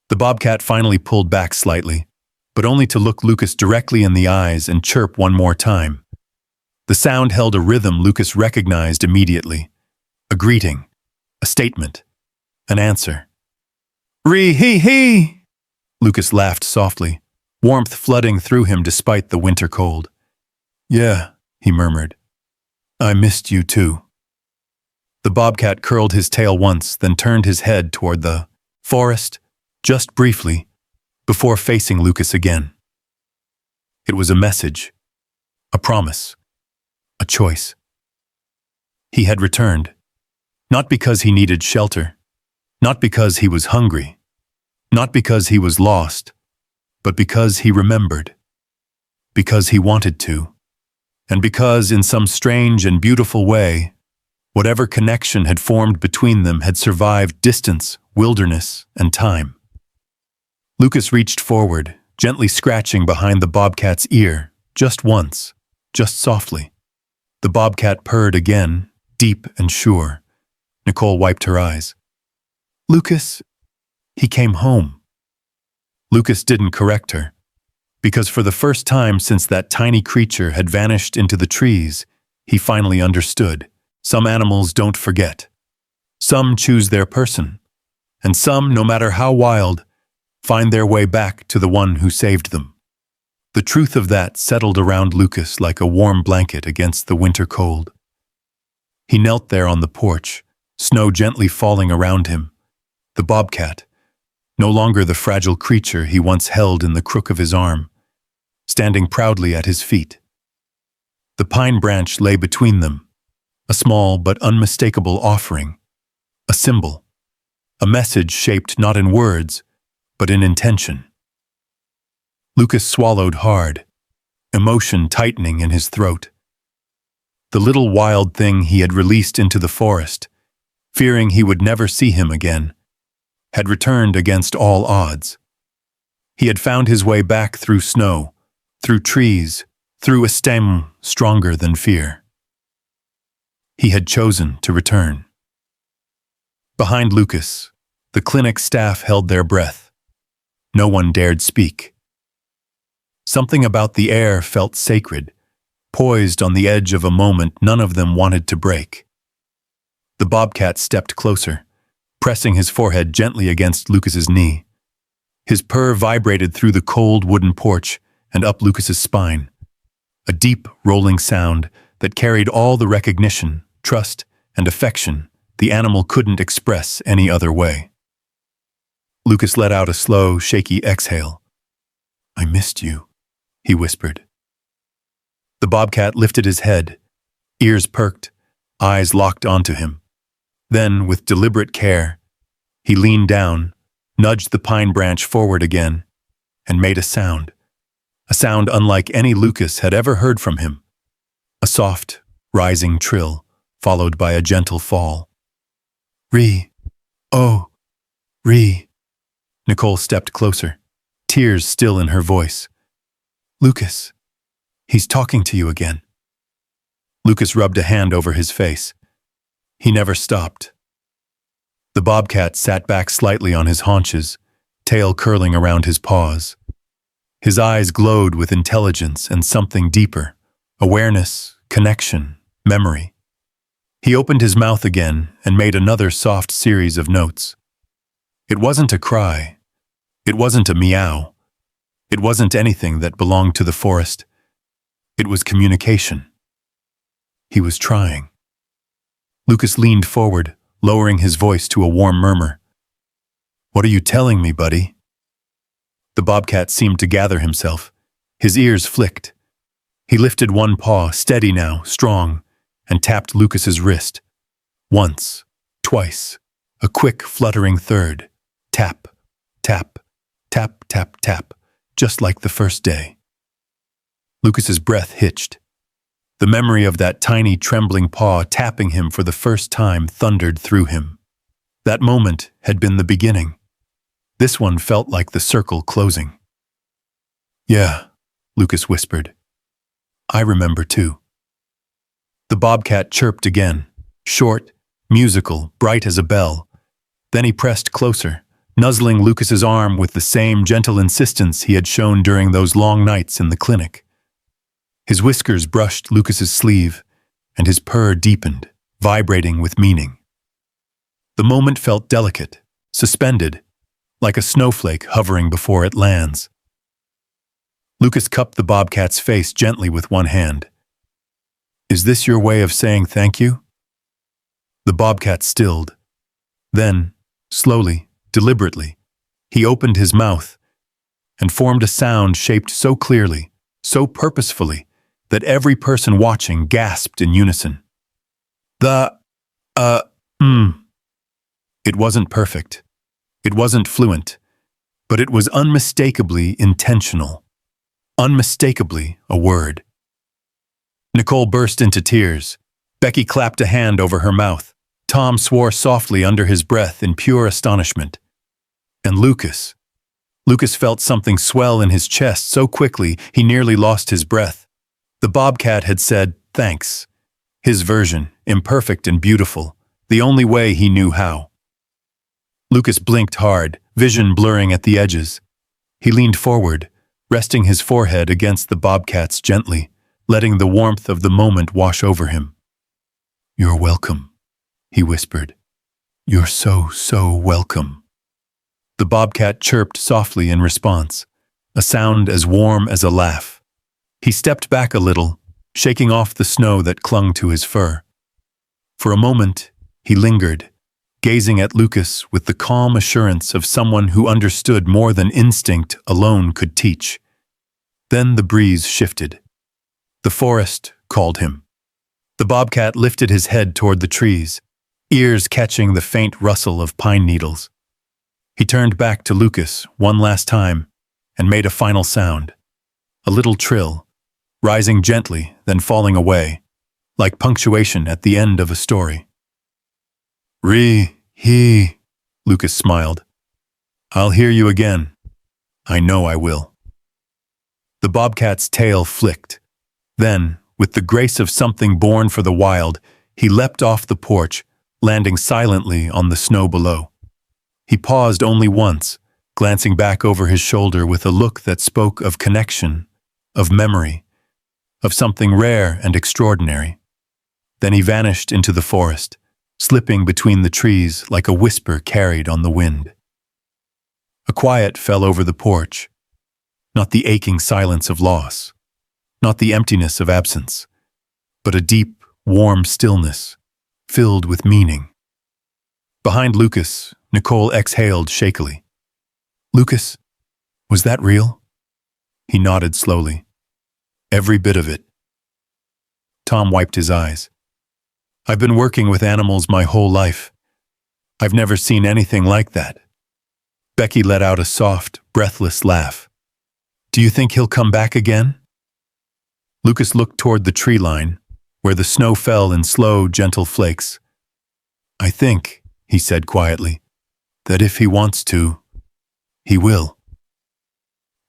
The bobcat finally pulled back slightly, but only to look Lucas directly in the eyes and chirp one more time. The sound held a rhythm Lucas recognized immediately. A greeting, a statement, an answer. "Ree-hee-hee!" Lucas laughed softly, warmth flooding through him despite the winter cold. "Yeah," he murmured. "I missed you too." The bobcat curled his tail once, then turned his head toward the forest, just briefly, before facing Lucas again. It was a message, a promise, a choice. He had returned, not because he needed shelter, not because he was hungry, not because he was lost, but because he remembered, because he wanted to, and because, in some strange and beautiful way, whatever connection had formed between them had survived distance, wilderness, and time. Lucas reached forward, gently scratching behind the bobcat's ear, just once, just softly. The bobcat purred again, deep and sure. Nicole wiped her eyes. Lucas, he came home. Lucas didn't correct her, because for the first time since that tiny creature had vanished into the trees, he finally understood. Some animals don't forget. Some choose their person, and some, no matter how wild, find their way back to the one who saved them. The truth of that settled around Lucas like a warm blanket against the winter cold. He knelt there on the porch, snow gently falling around him. The bobcat, no longer the fragile creature he once held in the crook of his arm, standing proudly at his feet. The pine branch lay between them, a small but unmistakable offering, a symbol, a message shaped not in words, but in intention. Lucas swallowed hard, emotion tightening in his throat. The little wild thing he had released into the forest, fearing he would never see him again, had returned against all odds. He had found his way back through snow, through trees, through a stem stronger than fear. He had chosen to return. Behind Lucas, the clinic staff held their breath. No one dared speak. Something about the air felt sacred, poised on the edge of a moment none of them wanted to break. The bobcat stepped closer, pressing his forehead gently against Lucas's knee. His purr vibrated through the cold wooden porch and up Lucas's spine, a deep, rolling sound that carried all the recognition, trust, and affection the animal couldn't express any other way. Lucas let out a slow, shaky exhale. "I missed you," he whispered. The bobcat lifted his head, ears perked, eyes locked onto him. Then, with deliberate care, he leaned down, nudged the pine branch forward again, and made a sound unlike any Lucas had ever heard from him. A soft, rising trill, followed by a gentle fall. "Ree, oh, Ree." Nicole stepped closer, tears still in her voice. "Lucas, he's talking to you again." Lucas rubbed a hand over his face. He never stopped. The bobcat sat back slightly on his haunches, tail curling around his paws. His eyes glowed with intelligence and something deeper, awareness, connection, memory. He opened his mouth again and made another soft series of notes. It wasn't a cry. It wasn't a meow. It wasn't anything that belonged to the forest. It was communication. He was trying. Lucas leaned forward, lowering his voice to a warm murmur. "What are you telling me, buddy?" The bobcat seemed to gather himself. His ears flicked. He lifted one paw, steady now, strong, and tapped Lucas's wrist. Once, twice, a quick, fluttering third. Tap, tap, tap, tap, tap, just like the first day. Lucas's breath hitched. The memory of that tiny, trembling paw tapping him for the first time thundered through him. That moment had been the beginning. This one felt like the circle closing. "Yeah," Lucas whispered. "I remember too." The bobcat chirped again, short, musical, bright as a bell. Then he pressed closer, nuzzling Lucas's arm with the same gentle insistence he had shown during those long nights in the clinic. His whiskers brushed Lucas's sleeve, and his purr deepened, vibrating with meaning. The moment felt delicate, suspended, like a snowflake hovering before it lands. Lucas cupped the bobcat's face gently with one hand. "Is this your way of saying thank you?" The bobcat stilled. Then, slowly, deliberately, he opened his mouth and formed a sound shaped so clearly, so purposefully, that every person watching gasped in unison. It wasn't perfect. It wasn't fluent, but it was unmistakably intentional. Unmistakably a word. Nicole burst into tears. Becky clapped a hand over her mouth. Tom swore softly under his breath in pure astonishment. And Lucas, Lucas felt something swell in his chest so quickly he nearly lost his breath. The bobcat had said, "Thanks." His version, imperfect and beautiful, the only way he knew how. Lucas blinked hard, vision blurring at the edges. He leaned forward, resting his forehead against the bobcats gently, letting the warmth of the moment wash over him. "You're welcome," he whispered. "You're so welcome." The bobcat chirped softly in response, a sound as warm as a laugh. He stepped back a little, shaking off the snow that clung to his fur. For a moment, he lingered, gazing at Lucas with the calm assurance of someone who understood more than instinct alone could teach. Then the breeze shifted. The forest called him. The bobcat lifted his head toward the trees, ears catching the faint rustle of pine needles. He turned back to Lucas one last time and made a final sound, a little trill, rising gently, then falling away, like punctuation at the end of a story. "He," Lucas smiled. "I'll hear you again. I know I will." The bobcat's tail flicked. Then, with the grace of something born for the wild, he leapt off the porch, landing silently on the snow below. He paused only once, glancing back over his shoulder with a look that spoke of connection, of memory, of something rare and extraordinary. Then he vanished into the forest, slipping between the trees like a whisper carried on the wind. A quiet fell over the porch, not the aching silence of loss, not the emptiness of absence, but a deep, warm stillness, filled with meaning. Behind Lucas, Nicole exhaled shakily. "Lucas, was that real?" He nodded slowly. "Every bit of it." Tom wiped his eyes. "I've been working with animals my whole life. I've never seen anything like that." Becky let out a soft, breathless laugh. "Do you think he'll come back again?" Lucas looked toward the tree line, where the snow fell in slow, gentle flakes. "I think," he said quietly, "that if he wants to, he will."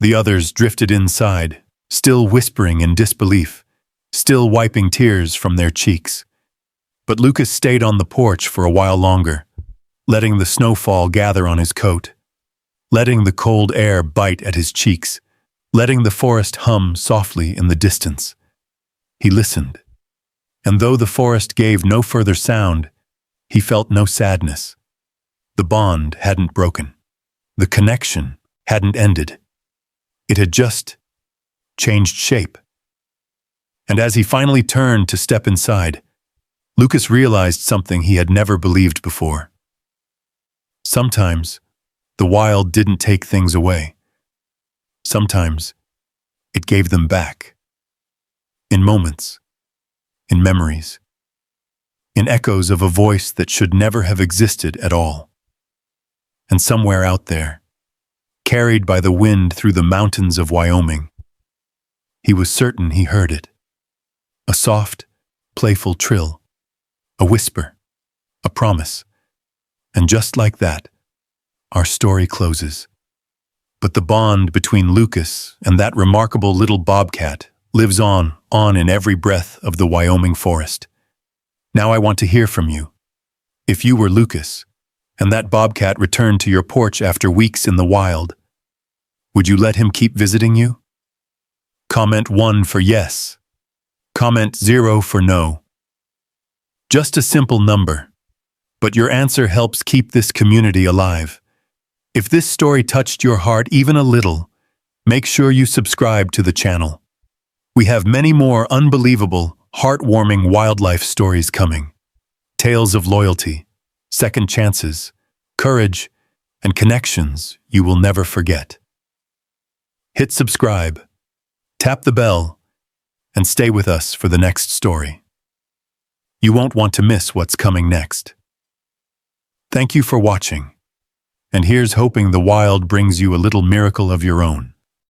The others drifted inside, still whispering in disbelief, still wiping tears from their cheeks. But Lucas stayed on the porch for a while longer, letting the snowfall gather on his coat, letting the cold air bite at his cheeks, letting the forest hum softly in the distance. He listened, and though the forest gave no further sound, he felt no sadness. The bond hadn't broken. The connection hadn't ended. It had just changed shape. And as he finally turned to step inside, Lucas realized something he had never believed before. Sometimes, the wild didn't take things away. Sometimes, it gave them back. In moments, in memories, in echoes of a voice that should never have existed at all. And somewhere out there, carried by the wind through the mountains of Wyoming, he was certain he heard it. A soft, playful trill, a whisper, a promise. And just like that, our story closes. But the bond between Lucas and that remarkable little bobcat lives on in every breath of the Wyoming forest. Now I want to hear from you. If you were Lucas, and that bobcat returned to your porch after weeks in the wild, would you let him keep visiting you? Comment 1 for yes. Comment 0 for no. Just a simple number, but your answer helps keep this community alive. If this story touched your heart even a little, make sure you subscribe to the channel. We have many more unbelievable, heartwarming wildlife stories coming. Tales of loyalty, second chances, courage, and connections you will never forget. Hit subscribe, tap the bell, and stay with us for the next story. You won't want to miss what's coming next. Thank you for watching, and here's hoping the wild brings you a little miracle of your own.